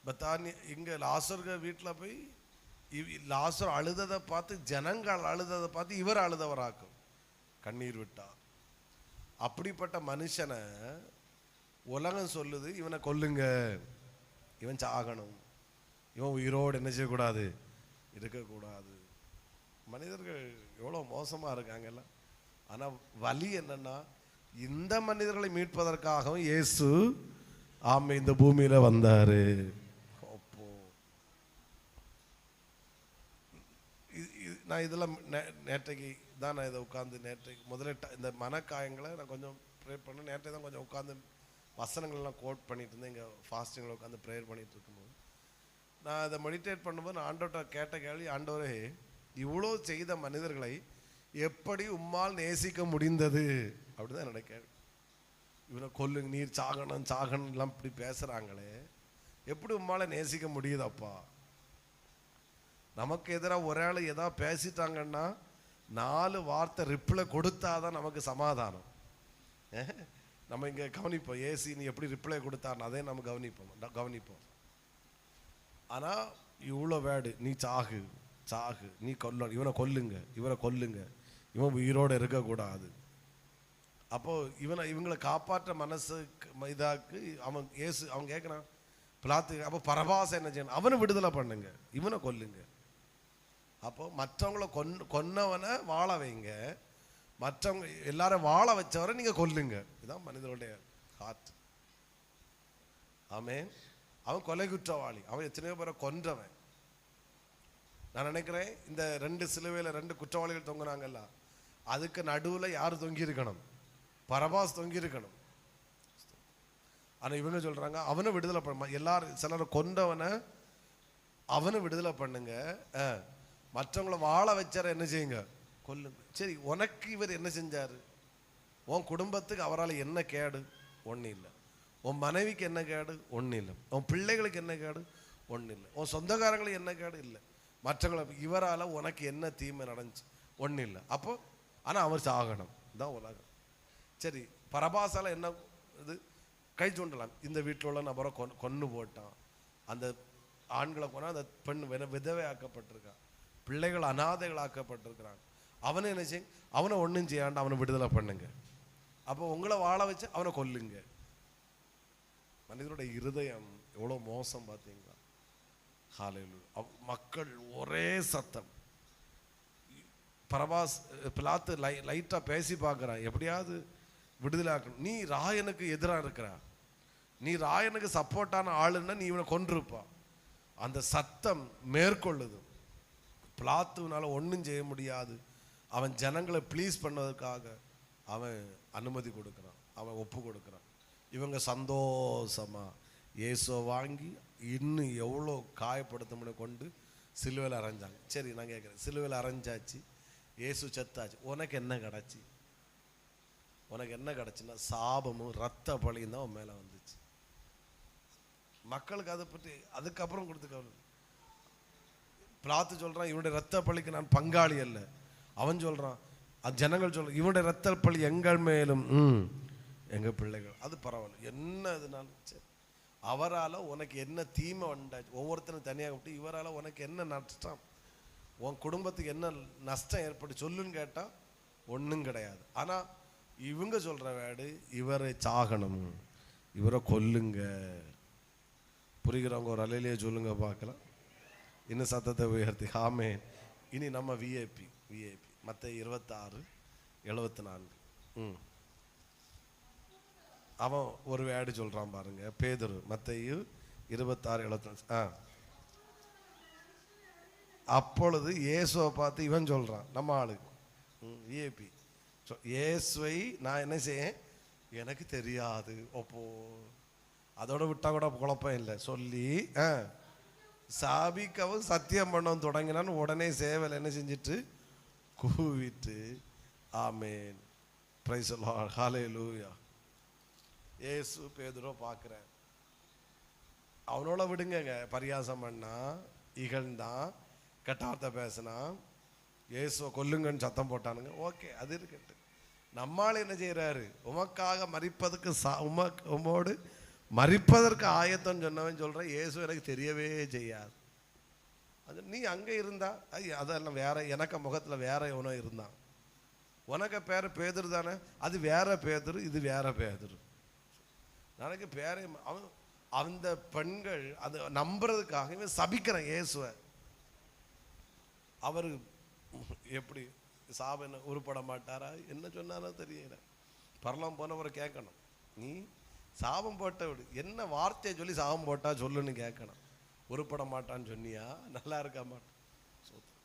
பெத்தானியா இங்கே லாசருங்க வீட்டில் போய் லாசர் அழுததை பார்த்து, ஜனங்கள் அழுததை பார்த்து இவர் அழுதவராக்கும், கண்ணீர் விட்டார். அப்படிப்பட்ட மனுஷனை உலகம் சொல்லுது, இவனை கொல்லுங்க, இவன் சாகணும், இவன் உயிரோடு என்ன செய்யக்கூடாது, இருக்கக்கூடாது. மனிதர்கள் எவ்வளோ மோசமாக இருக்காங்கல்ல. ஆனால் வலி என்னன்னா, இந்த மனிதர்களை மீட்பதற்காகவும் இயேசு இந்த பூமியில் வந்தார். அப்போ நான் இதெல்லாம் நேற்றைக்கு தான் நான் இதை உட்காந்து முதல்ல இந்த மனக்காயங்களை நான் கொஞ்சம் ப்ரேயர் பண்ணேன். நேற்றைக்கு தான் கொஞ்சம் உட்காந்து வசனங்கள்லாம் கோட் பண்ணிட்டு இருந்தேன். இங்கே ஃபாஸ்டிங்கில் உட்காந்து ப்ரேயர் பண்ணிட்டு இருக்கும்போது நான் அதை மெடிடேட் பண்ணும்போது நான் ஆண்டவர்கிட்ட கேட்ட கேள்வி, ஆண்டவரே இவ்வளோ செய்த மனிதர்களை எப்படி உம்மால் நேசிக்க முடிந்தது அப்படிதான் என்னோட கேள்வி. இவனை கொல்லுங்க, நீர் சாகணும் எல்லாம் இப்படி பேசுகிறாங்களே, எப்படி உம்மால நேசிக்க முடியுதப்பா? நமக்கு எதிராக ஒரு ஆள் ஏதாவது பேசிட்டாங்கன்னா 4 வார்த்தை ரிப்ளை கொடுத்தாதான் நமக்கு சமாதானம். நம்ம இங்கே கவனிப்போம், ஏசி நீ எப்படி ரிப்ளை கொடுத்தாருன்னு அதே நம்ம கவனிப்போம். ஆனால் இவ்வளோ வேர்டு, நீ சாகு, நீ இவனை கொல்லுங்க, இவரை கொல்லுங்க, இவன் உயிரோடு இருக்கக்கூடாது. அப்போ இவங்களை காப்பாற்ற மனசுக்கு இதாக்கு அவன் கேட்குறான் பிலாத்து. அப்போ பரபாசம் என்ன செய்யணும்? அவனை விடுதலை பண்ணுங்க, இவனை கொல்லுங்க. அப்போ மற்றவங்கள கொன்னவனை வாழ வைங்க, மற்றவங்க எல்லாரும் வாழ வச்சவரை நீங்க கொல்லுங்க. இதுதான் மனிதனுடைய ஹார்ட். ஆமென். அவன் கொலை குற்றவாளி, அவன் எத்தனையோ பேரை கொன்றவன். நான் நினைக்கிறேன் இந்த 2 சிலுவையில் 2 குற்றவாளிகள் தொங்குனாங்கல்ல, அதுக்கு நடுவில் யார் தொங்கி இருக்கணும்? பரபாஸ் தொங்கி இருக்கணும். ஆனால் இவங்க சொல்றாங்க அவனை விடுதலை பண்ண, எல்லாரும் சிலரை கொண்டவனை அவனை விடுதலை பண்ணுங்க, மற்றவங்கள வாழ வச்சார என்ன செய்யுங்க? கொல்லுங்க. சரி, உனக்கு இவர் என்ன செஞ்சாரு? உன் குடும்பத்துக்கு அவரால் என்ன கேடு? ஒன்றும் இல்லை. உன் மனைவிக்கு என்ன கேடு? ஒன்றும் இல்லை. உன் பிள்ளைகளுக்கு என்ன கேடு? ஒன்றும் இல்லை. உன் சொந்தக்காரங்களுக்கு என்ன கேடு? இல்லை. மற்றவங்களை இவரால் உனக்கு என்ன தீமை நடந்துச்சு? ஒன்றும் இல்லை. அப்போ ஆனால் அவர் சாகணும் தான் உலகம். சரி, பரபாசால என்ன இது? கை தூண்டலாம். இந்த வீட்டில் உள்ள நபரை கொன்று போட்டான், அந்த ஆண்களை கொண்டா அந்த பெண் விதவை ஆக்கப்பட்டிருக்கான், பிள்ளைகள் அநாதைகள் ஆக்கப்பட்டிருக்கிறாங்க. அவனை என்ன செய்ய? அவனை ஒன்றும் செய்யாண்டு அவனை விடுதலை பண்ணுங்க. அப்போ உங்களை வாழ வச்சு அவனை கொல்லுங்க. மனிதனுடைய இருதயம் எவ்வளோ மோசம் பார்த்தீங்களா? ஹல்லேலூயா. மக்கள் ஒரே சத்தம். பரபாஸ் பிலாத்து லைட்டாக பேசி பார்க்குறான், எப்படியாவது விடுதலை ஆக்கணும். நீ ராயனுக்கு எதிராக இருக்கிறா, நீ ராயனுக்கு சப்போர்ட்டான ஆளுன்னா நீ இவனை கொன்றிருப்பா. அந்த சத்தம் மேற்கொள்ளுது. பிலாத்துனால ஒன்றும் செய்ய முடியாது. அவன் ஜனங்களை ப்ளீஸ் பண்ணதுக்காக அவன் அனுமதி கொடுக்குறான், அவன் ஒப்பு கொடுக்குறான். இவங்க சந்தோஷமா இயேசுவை வாங்கி இன்னும் எவ்வளோ காயப்படுத்த முடியும் கொண்டு சிலுவையில் அரைஞ்சாங்க. சரி, நான் கேட்குறேன், சிலுவையில் அரைஞ்சாச்சு, இயேசு செத்தாச்சு, உனக்கு என்ன கிடச்சி? உனக்கு என்ன கிடச்சுன்னா சாபமும் ரத்த பழியும் தான் உன் மேலே வந்துச்சு. மக்களுக்கு அதை பற்றி அதுக்கப்புறம் கொடுத்துக்க. பிலாத்து சொல்கிறான் இவனுடைய ரத்த பழிக்கு நான் பங்காளி அல்ல. அவன் சொல்கிறான், ஜனங்கள் சொல்கிறான் இவனுடைய ரத்த பழி எங்கள் மேலும் எங்கள் பிள்ளைகள். அது பரவாயில்ல, என்ன இதுனாலும் சரி. அவரால் உனக்கு என்ன தீமை உண்டாச்சு? ஒவ்வொருத்தரும் தனியாக விட்டு இவரால் உனக்கு என்ன நஷ்டம், உன் குடும்பத்துக்கு என்ன நஷ்டம் ஏற்பட்டு சொல்லுன்னு கேட்டால் ஒன்றும் கிடையாது. ஆனால் இவங்க சொல்கிற வேடு இவரை சாகணும், இவரை கொல்லுங்க. புரிகிறவங்க ஒரு அலையிலேயே சொல்லுங்க பார்க்கலாம். இன்னும் சத்தத்தை உயர்த்தி ஆமென். இனி நம்ம விஐபி மத்தேயு 26:74. அவன் ஒரு வேர்டு சொல்றான் பாருங்க. பேதுரு மத்தேயு 26:74. அப்பொழுது இயேசுவை பார்த்து இவன் சொல்றான், நம்ம ஆளுக்கு விஐபி, இயேசுவை நான் என்ன செய்ய எனக்கு தெரியாது. அப்போ அதோட விட்டா கூட குழப்பம் இல்லை. சொல்லி சாபிக்கவும் சத்தியம் பண்ணவும் தொடங்கினான்னு உடனே சேவல் என்ன செஞ்சிட்டு கூவிட்டு ஆமென். Praise the Lord. ஹல்லேலூயா. இயேசு பேதுருவை பார்க்குறேன். அவனோட விடுங்க, பரியாசம் பண்ணா, இகழ்ந்தான், கெட்டார்த்த பேசினா, இயேசுவை கொல்லுங்கன்னு சத்தம் போட்டானுங்க. ஓகே, அது இருக்கட்டு. நம்மால் என்ன செய்யறாரு? உமக்காக மரிப்பதற்கு உமோடு மரிப்பதற்கு ஆயத்தம் சொன்னவன் சொல்ற இயேசு எனக்கு தெரியவே செய்யாது. அது நீ அங்கே இருந்தா அதெல்லாம் வேற, எனக்கு முகத்தில் வேற எவனோ இருந்தான். உனக்கு பேர் பேதுரு தானே, அது வேற பேதுரு, இது வேற பேதுரு. எனக்கு பேரை அந்த பெண்கள் அது நம்புறதுக்காக இவன் சபிக்கிறான் இயேசுவை. அவரு எப்படி சாப உருப்பட மாட்டாரா என்ன சொன்னாரோ தெரியல. பரலாம் போனவரை கேட்கணும், நீ சாபம் போட்ட விடு, என்ன வார்த்தையை சொல்லி சாபம் போட்டா சொல்லுன்னு கேட்கணும். உருப்பட மாட்டான்னு சொன்னியா, நல்லா இருக்க மாட்டான்.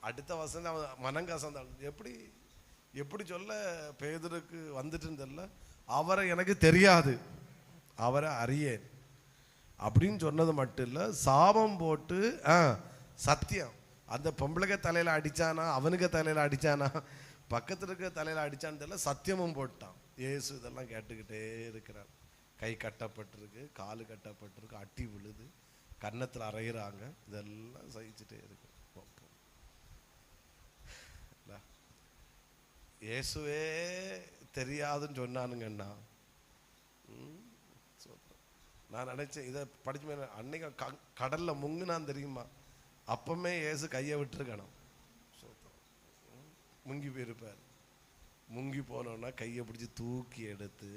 அடுத்த வசனம் அவன் மனங்கசந்தான். எப்படி சொல்ல பேதுருக்கு வந்துட்டுன்னு தெரியல. அவரை எனக்கு தெரியாது, அவரை அறியேன் அப்படின்னு சொன்னது மட்டும் இல்லை, சாபம் போட்டு சத்தியம். அந்த பொம்பளைக்க தலையில அடிச்சானா, அவனுக்கு தலையில அடிச்சானா, பக்கத்தில் இருக்க தலையில அடிச்சான்னு தெரியல, சத்தியமும் போட்டான். இயேசு இதெல்லாம் கேட்டுக்கிட்டே இருக்கிறார். கை கட்டப்பட்டிருக்கு, காலு கட்டப்பட்டிருக்கு, அட்டி விழுது, கன்னத்தில் அரைகிறாங்க, இதெல்லாம் சகிச்சுட்டே இருக்கு. இயேசுவே தெரியாதுன்னு சொன்னானுங்கண்ணா. நான் நினைச்சேன் இதை படிச்சு அன்னைக்கு கடல்ல முங்குனான் தெரியுமா, அப்பமே இயேசு கையை விட்டுருக்கணும். முங்கி போயிருப்பார். முங்கி போனோன்னா கையை பிடிச்சி தூக்கி எடுத்து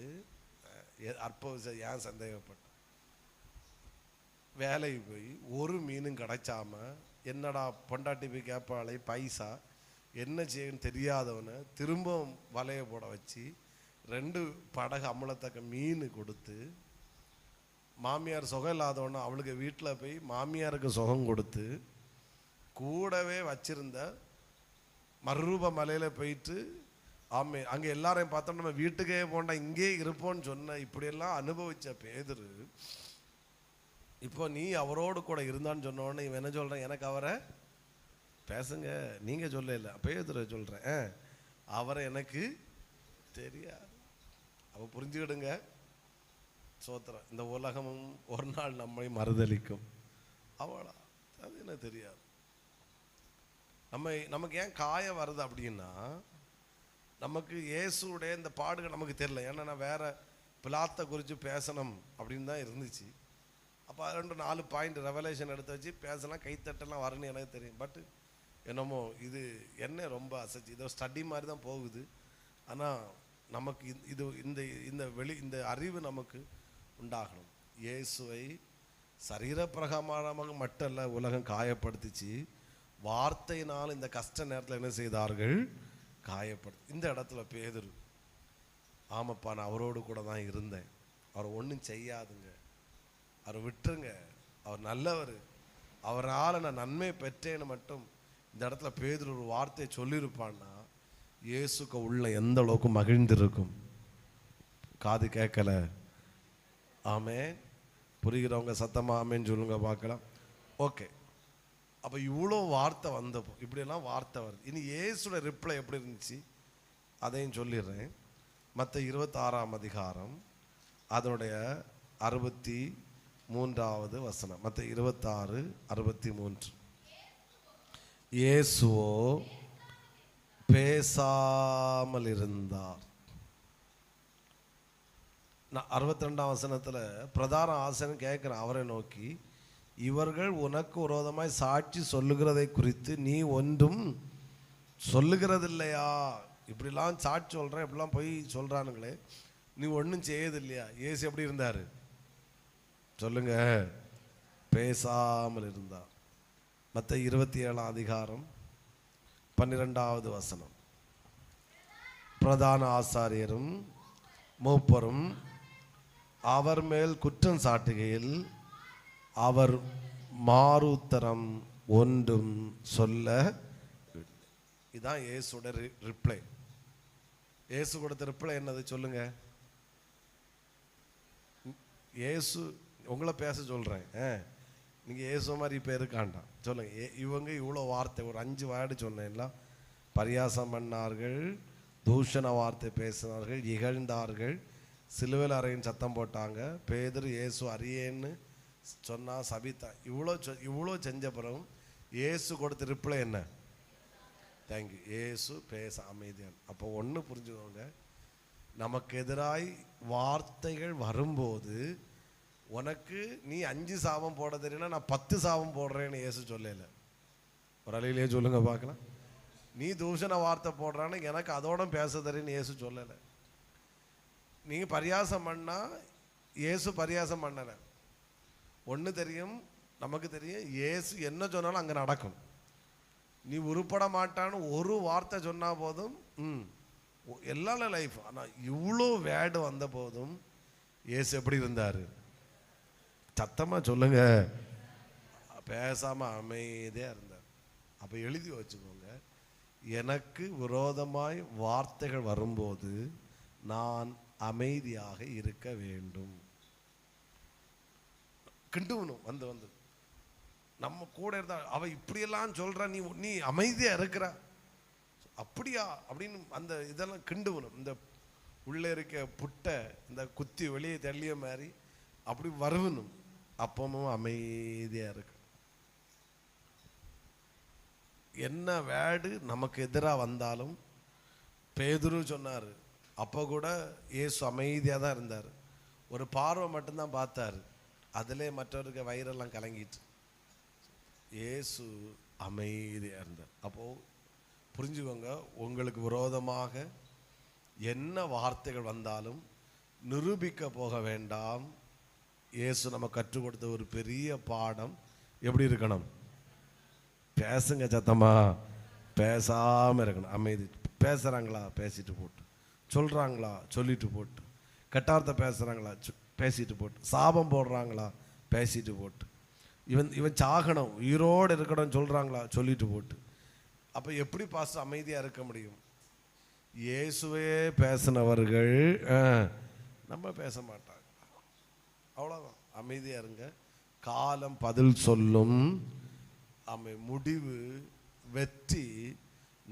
அற்ப ஏன் சந்தேகப்பட்ட வேலைக்கு போய் ஒரு மீனும் கிடைச்சாம, என்னடா பொண்டாட்டி போய் கேட்பாளை பைசா என்ன செய்யன்னு தெரியாதவனை திரும்ப வலையை போட வச்சு 2 படகு அம்மளத்தக்க மீன் கொடுத்து, மாமியார் சுகம் இல்லாதவன அவளுக்கு வீட்டில் போய் மாமியாருக்கு சுகம் கொடுத்து, கூடவே வச்சிருந்த மறுரூப மலையில் போயிட்டு அங்கே எல்லாரையும் பார்த்தோம், நம்ம வீட்டுக்கே போண்டா இங்கே இருப்போம்னு சொன்ன இப்படியெல்லாம் அனுபவிச்ச பேதுரு இப்போ நீ அவரோடு கூட இருந்தான்னு சொன்னோடனே இவன் என்ன சொல்கிறேன், எனக்கு அவரை பேசுங்க நீங்கள் சொல்லல, பேதுரு சொல்கிறேன், அவரை எனக்கு தெரியாது. அவ புரிஞ்சுக்கிடுங்க சோத்திரம், இந்த உலகமும் ஒரு நாள் நம்மை மறுதளிக்கும், அவளா அது என்ன தெரியாது. நமக்கு ஏன் காயம் வருது அப்படின்னா, நமக்கு இயேசுடைய இந்த பாடுகள் நமக்கு தெரியல. ஏன்னா நான் வேற பிலாத்தை குறித்து பேசணும் அப்படின்னு தான் இருந்துச்சு. அப்போ 2-4 பாயிண்ட் ரெவலேஷன் எடுத்து வச்சு பேசலாம், கைத்தட்டெல்லாம் வரணும்னு எனக்கு தெரியும். பட் என்னமோ இது என்ன ரொம்ப அசைச்சு, இதோ ஸ்டடி மாதிரி தான் போகுது. ஆனால் நமக்கு இது இந்த அறிவு நமக்கு உண்டாகணும். இயேசுவை சரீரப்பிரகாரமாக மட்டும் அல்ல உலகம் காயப்படுத்திச்சு, வார்த்தையினால் இந்த கஷ்ட நேரத்தில் என்ன செய்தார்கள், காயப்படுத்தி. இந்த இடத்துல பேதுரு, ஆமாப்பா நான் அவரோடு கூட தான் இருந்தேன், அவர் ஒன்றும் செய்யாதுங்க, அவர் விட்டுருங்க, அவர் நல்லவர், அவரால் நான் நன்மை பெற்றேன்னு மட்டும் இந்த இடத்துல பேதுரு ஒரு வார்த்தையை சொல்லியிருப்பான்னா, இயேசுக்கு உள்ள எந்த அளவுக்கு மகிழ்ந்திருக்கும். காது கேட்கல. ஆமே, புரிகிறவங்க சத்தமா ஆமேன்னு சொல்லுங்க பார்க்கலாம். ஓகே, அப்போ இவ்வளோ வார்த்தை வந்தப்போ இப்படியெல்லாம் வார்த்தை வருது. இனி இயேசுட ரிப்ளை எப்படி இருந்துச்சு அதையும் சொல்லிடுறேன். மற்ற 26ஆம் அதிகாரம் அதனுடைய 63வது வசனம். மற்ற 26:63. இயேசுவோ பேசாமல் இருந்தார். 62ஆம் வசனத்தில் பிரதான ஆசனம் கேட்குறேன் அவரை நோக்கி, இவர்கள் உனக்கு விரோதமாய் சாட்சி சொல்லுகிறதை குறித்து நீ ஒன்றும் சொல்லுகிறதில்லையா? இப்படிலாம் சாட்சி சொல்கிறேன், இப்படிலாம் போய் சொல்கிறானுங்களே, நீ ஒன்றும் செய்யறது இல்லையா? இயேசு எப்படி இருந்தார்? சொல்லுங்க, பேசாமல் இருந்தார். மத்தேயு 27 அதிகாரம் 12வது வசனம். பிரதான ஆசாரியரும் மூப்பரும் அவர் மேல் குற்றம் சாட்டுகையில் அவர் மாறுத்தரம் ஒன்றும் சொல்ல. இதுதான் இயேசுவோட ரிப்ளை. இயேசு கொடுத்த ரிப்ளை என்னது சொல்லுங்க? இயேசு உங்களை பேச சொல்றேன், நீங்க இயேசு மாதிரி இப்போ இருக்காண்டாம். சொல்லுங்க, இவங்க இவ்வளோ வார்த்தை ஒரு 5 வேர்டு சொன்னேன்ல. பரியாசம் பண்ணார்கள், தூஷண வார்த்தை பேசினார்கள், இகழ்ந்தார்கள், சிலுவையில் அறையின் சத்தம் போட்டாங்க, பேதுரு இயேசு அறியேன்னு சொன்னா, சபித்தா. இவ்வளோ செஞ்ச பிறகும் இயேசு கொடுத்த ரிப்ளை என்ன? தேங்க்யூ. இயேசு பேச அமைதியான். அப்போ ஒன்று புரிஞ்சுக்கோங்க, நமக்கு எதிராய் வார்த்தைகள் வரும்போது உனக்கு நீ 5 சாபம் போட தெரியும்னா நான் 10 சாபம் போடுறேன்னு இயேசு சொல்லல. ஒரு அலையிலேயே சொல்லுங்க பார்க்கலாம். நீ தூஷண வார்த்தை போடுறான்னு எனக்கு அதோட பேச தெரியும்னு இயேசு சொல்லலை. நீங்க பரியாசம் பண்ணா இயேசு பரியாசம் பண்ணலை. ஒன்று தெரியும், நமக்கு தெரியும், இயேசு என்ன சொன்னாலும் அங்கே நடக்கும். நீ உருப்பட மாட்டான்னு ஒரு வார்த்தை சொன்னா போதும், எல்லா லைஃப். ஆனால் இவ்வளோ வேர்டு வந்த போதும் இயேசு எப்படி இருந்தார்? சத்தமா சொல்லுங்க, பேசாம அமைதியா இருந்தார். அப்ப எழுதி வச்சுக்கோங்க, எனக்கு விரோதமாய் வார்த்தைகள் வரும்போது நான் அமைதியாக இருக்க வேண்டும். கிண்டுவனும் வந்து நம்ம கூட இருந்தா அவ இப்படியெல்லாம் சொல்ற, நீ அமைதியா இருக்கிற, அப்படியா அப்படின்னு அந்த இதெல்லாம் கிண்டுவனும். இந்த உள்ளே இருக்க புட்டை இந்த குத்தி வெளியே தள்ளிய மாதிரி அப்படி வருவனும். அப்பவும் அமைதியா இருக்கு. என்ன வேர்டு நமக்கு எதிராக வந்தாலும், பேதுரு சொன்னார், அப்போ கூட இயேசு அமைதியாக தான் இருந்தார். ஒரு பார்வை மட்டும்தான் பார்த்தாரு, அதிலே மற்றவருக்கு வயிறெல்லாம் கலங்கிட்டு. இயேசு அமைதியாக இருந்தார். அப்போது புரிஞ்சுக்கோங்க, உங்களுக்கு விரோதமாக என்ன வார்த்தைகள் வந்தாலும் நிரூபிக்க போக வேண்டாம். இயேசு நம்ம கற்றுக் கொடுத்த ஒரு பெரிய பாடம் எப்படி இருக்கணும்? பேசுங்க, சத்தமா பேசாமல் இருக்கணும். அமைதி. பேசுகிறாங்களா பேசிட்டு போட்டு, சொல்கிறாங்களா சொல்லிட்டு போட்டு, கட்டார்த்த பேசுகிறாங்களா பேசிட்டு போட்டு, சாபம் போடுறாங்களா பேசிட்டு போட்டு, இவன் சாகணும் உயிரோடு இருக்கணும்னு சொல்கிறாங்களா சொல்லிட்டு போட்டு. அப்போ எப்படி பாஸ்டர் அமைதியாக இருக்க முடியும்? இயேசுவே பேசினவர்கள் நம்ம பேச மாட்டாங்க. அவ்வளோதான், அமைதியாக இருங்க. காலம் பதில் சொல்லும். முடிவு வெற்றி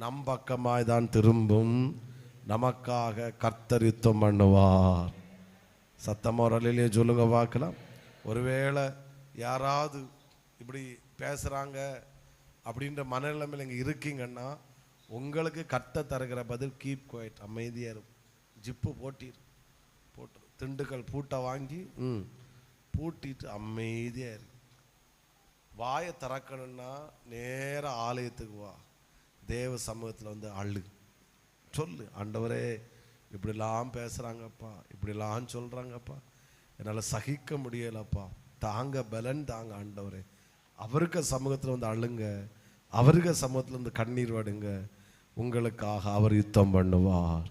நம் பக்கமாய் தான் திரும்பும். நமக்காக கர்த்தர் யுத்தம் பண்ணுவார். சத்தமா ஒரு அலையிலேயே சொல்லுங்க பார்க்கலாம். ஒருவேளை யாராவது இப்படி பேசுகிறாங்க அப்படின்ற மனநிலைமையில் இங்கே இருக்கீங்கன்னா, உங்களுக்கு கர்த்தர் தருகிற பதில் கீப் குவைட், அமைதியாக இருக்கும். ஜிப்பு போட்டு திண்டுக்கல் பூட்டை வாங்கி பூட்டிட்டு அமைதியாக இருக்கு. வாயை திறக்கணும்னா நேராக ஆலயத்துக்கு வா, தேவ சமூகத்தில் வந்து அழு, சொல்லு, ஆண்டவரே இப்படிலாம் பேசுகிறாங்கப்பா, இப்படிலாம் சொல்கிறாங்கப்பா, என்னால் சகிக்க முடியலப்பா, தாங்க பலன் தாங்க ஆண்டவரே. அவருக்கு சமூகத்தில் வந்து அழுங்க, அவருக்கு சமூகத்தில் வந்து கண்ணீர் வடுங்க. உங்களுக்காக அவர் யுத்தம் பண்ணுவார்.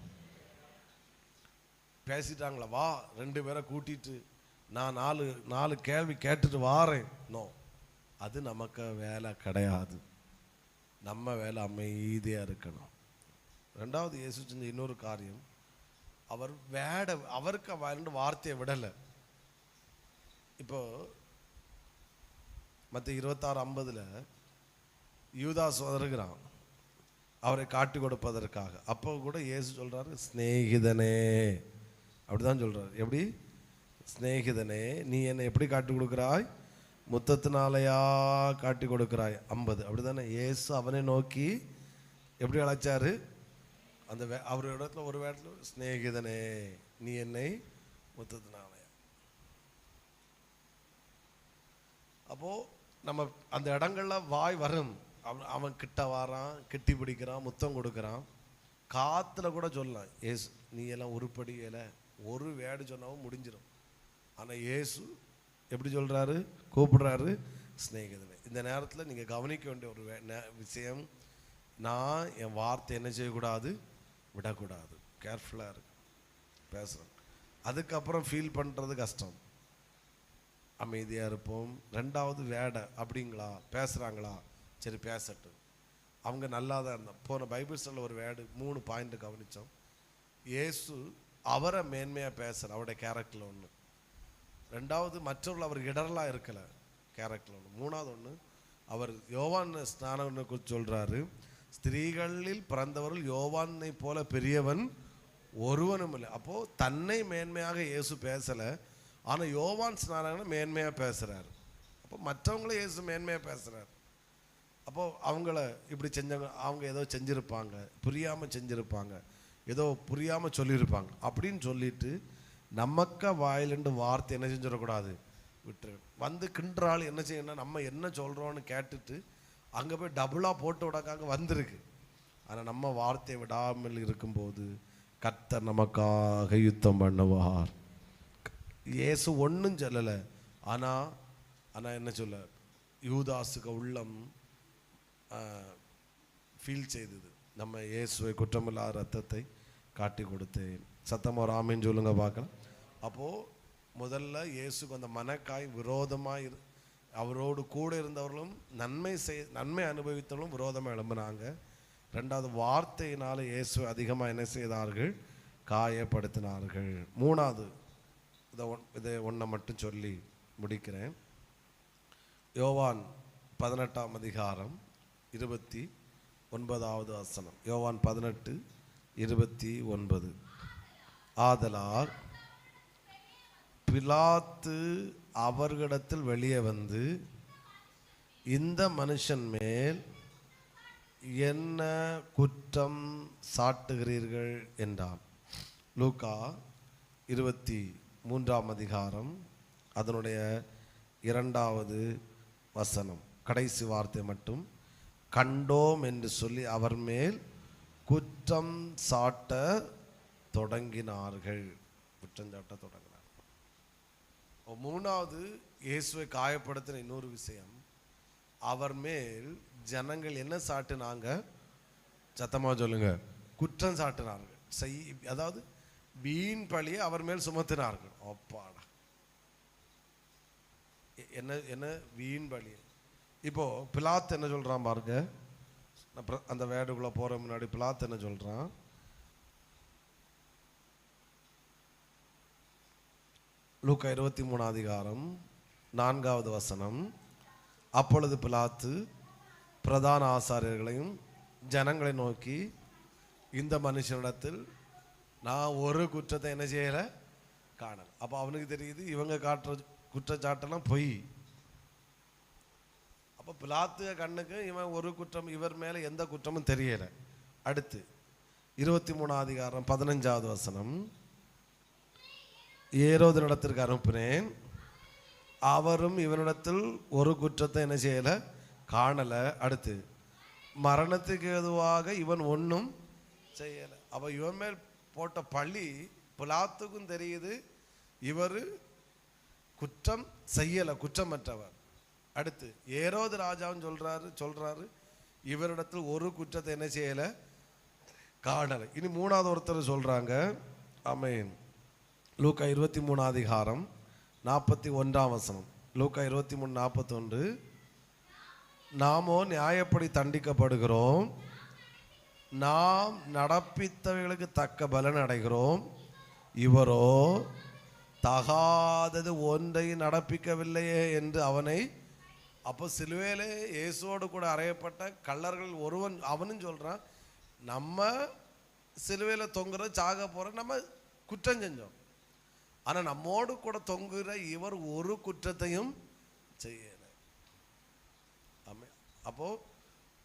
பேசிட்டாங்களா, வா 2 பேரை கூட்டிட்டு நான் 4 கேள்வி கேட்டுட்டு வாரேன். நோ, அது நமக்கு வேலை கிடையாது. நம்ம வேலை அமைதியாக இருக்கணும். 2வது இயேசு செஞ்ச இன்னொரு காரியம், அவர் அவருக்கு வார்த்தையை விடலை. இப்போ மத்திய 26:50 யூதாஸ் வருகிறான் அவரை காட்டி கொடுப்பதற்காக. அப்போ கூட இயேசு சொல்றாரு, சிநேகிதனே, அப்படிதான் சொல்றாரு. எப்படி? சிநேகிதனே, நீ என்னை எப்படி காட்டி கொடுக்கிறாய்? முத்தத்தினாலையா காட்டி கொடுக்கிறாய்? 50, அப்படிதானே? இயேசு அவனை நோக்கி எப்படி அழைச்சாரு? அந்த அவர் இடத்துல ஒரு வேடத்துல, சிநேகிதனே நீ என்னை முத்தத்தினாலையா. அப்போ நம்ம அந்த இடங்கள்ல வாய் வரும். அவன் கிட்ட வாரான், கெட்டி பிடிக்கிறான், முத்தம் கொடுக்குறான். காத்துல கூட சொல்லலாம், ஏசு நீ எல்லாம் உருப்படி இல்லை, ஒரு வேடு சொன்னாவும் முடிஞ்சிடும். ஆனால் ஏசு எப்படி சொல்கிறாரு? கூப்பிடுறாரு சிநேகிதனே. இந்த நேரத்தில் நீங்கள் கவனிக்க வேண்டிய ஒரு விஷயம், நான் என் வார்த்தை என்ன செய்யக்கூடாது? விடக்கூடாது. கேர்ஃபுல்லாக இருக்கு பேசுகிறேன். அதுக்கப்புறம் ஃபீல் பண்ணுறது கஷ்டம். அமைதியாக இருப்போம். ரெண்டாவது வேடை அப்படிங்களா பேசுகிறாங்களா, சரி பேசட்டும், அவங்க நல்லா தான் இருந்தான். போன பைபிள் ஸ்டடியில் ஒரு வேர்டு 3 பாயிண்ட் கவனித்தோம். இயேசு அவரை மேன்மையாக பேசுகிற அவருடைய கேரக்டரில் ஒன்று. ரெண்டாவது மற்றவர்கள் அவர் இடரலாக இருக்கலை, கேரக்டரில் ஒன்று. மூணாவது ஒன்று, அவர் யோவான் ஸ்நானனை குறித்து சொல்கிறாரு, ஸ்திரீகளில் பிறந்தவர்கள் யோவானை போல பெரியவன் ஒருவனும் இல்லை. அப்போது தன்னை மேன்மையாக இயேசு பேசலை, ஆனால் யோவான் ஸ்நானனை மேன்மையாக பேசுகிறார். அப்போ மற்றவங்கள இயேசு மேன்மையாக பேசுகிறார். அப்போது அவங்கள இப்படி செஞ்சாங்க, அவங்க ஏதோ செஞ்சுருப்பாங்க, புரியாமல் செஞ்சுருப்பாங்க, ஏதோ புரியாமல் சொல்லியிருப்பாங்க அப்படின்னு சொல்லிட்டு நமக்க வாயிலிருந்து வார்த்தை என்ன செஞ்சிடக்கூடாது? விட்டு வந்து கின்றாள் என்ன செய்யணும்? நம்ம என்ன சொல்கிறோன்னு கேட்டுட்டு அங்கே போய் டபுளாக போட்டு விடக்காங்க வந்திருக்கு. ஆனால் நம்ம வார்த்தையை விடாமல் இருக்கும்போது கர்த்தர் நமக்காக யுத்தம் பண்ணுவார். இயேசு ஒன்றும் சொல்லலை, ஆனால் என்ன சொல்ல, யூதாசுக்கு உள்ளம் ஃபீல் செய்தது. நம்ம இயேசுவை குற்றமில்லாத ரத்தத்தை காட்டி கொடுத்தேன். சத்தமாக ஒரு ஆமீன் சொல்லுங்க பார்க்கலாம். அப்போது முதல்ல இயேசுக்கு அந்த மனக்காய் விரோதமாக அவரோடு கூட இருந்தவர்களும் நன்மை அனுபவித்தவர்களும் விரோதமாக எழும்பினாங்க. ரெண்டாவது, வார்த்தையினால் இயேசு அதிகமாக என்ன செய்தார்கள்? காயப்படுத்தினார்கள். மூணாவது, இதை ஒன்றை மட்டும் சொல்லி முடிக்கிறேன். யோவான் 18ஆம் அதிகாரம் 29வது வசனம். யோவான் 18:29. ஆதலால் பிலாத்து அவர்களிடத்தில் வெளியே வந்து, இந்த மனுஷன் மேல் என்ன குற்றம் சாட்டுகிறீர்கள் என்றான். லூக்கா 23ஆம் அதிகாரம் அதனுடைய 2வது வசனம், கடைசி வார்த்தை மட்டும், கண்டோம் என்று சொல்லி அவர் மேல் குற்றம் சாட்ட தொடங்கினார்கள். குற்றம் சாட்ட தொடங்கினார்கள். மூணாவது, இயேசுவை காயப்படுத்தின இன்னொரு விஷயம், அவர் மேல் ஜனங்கள் என்ன சாட்டினாங்க? சத்தமாக சொல்லுங்க. குற்றம் சாட்டினார்கள். அதாவது வீண் பழியை அவர் மேல் சுமத்தினார்கள். அப்பாடா, என்ன வீண் பழி. இப்போ பிலாத்து என்ன சொல்றான் பாருங்க, அந்த வேடுக்குள்ள போற முன்னாடி பிலாத்து என்ன சொல்றான்? லூக்கா 23ஆம் அதிகாரம் 4வது வசனம். அப்பொழுது பிலாத்து பிரதான ஆசாரியர்களையும் ஜனங்களை நோக்கி, இந்த மனுஷனிடத்தில் நான் ஒரு குற்றத்தை என்ன செய்யலை, காணல. அப்போ அவனுக்கு தெரியுது இவங்க காட்டுற குற்றச்சாட்டெல்லாம் பொய். அப்போ பிலாத்து கண்ணுக்கு இவன் ஒரு குற்றம், இவர் மேலே எந்த குற்றமும் தெரியலை. அடுத்து 23ஆம் அதிகாரம் 15வது வசனம். ஏரோதினிடத்திற்கு அனுப்பினேன், அவரும் இவனிடத்தில் ஒரு குற்றத்தை என்ன செய்யலை, காணலை. அடுத்து, மரணத்துக்கு ஏதுவாக இவன் ஒன்றும் செய்யலை. அப்போ இவன் மேல் போட்ட பழி பிலாத்துக்கும் தெரியுது, இவர் குற்றம் செய்யலை, குற்றமற்றவர். அடுத்து ஏரோது ராஜாவும் சொல்றாரு இவரிடத்தில் ஒரு குற்றத்தை என்ன செய்யலை, காணலை. இனி மூணாவது ஒருத்தர் சொல்றாங்க. ஆமென். லூக்கா 23ஆம் அதிகாரம் 41ஆம் வசனம். லூக்கா 23:41. நாமோ நியாயப்படி தண்டிக்கப்படுகிறோம், நாம் நடப்பித்தவைகளுக்கு தக்க பலன் அடைகிறோம், இவரோ தகாதது ஒன்றை நடப்பிக்கவில்லையே என்று அவனை. அப்போ சிலுவையிலே இயேசுவோடு கூட அறையப்பட்ட கள்ளர்கள் ஒருவன் அவனும் சொல்றான், நம்ம சிலுவையில் தொங்குற சாக போற நம்ம குற்றம் செஞ்சோம், ஆனால் நம்மோடு கூட தொங்குகிற இவர் ஒரு குற்றத்தையும் செய்யலை. ஆமாம். அப்போ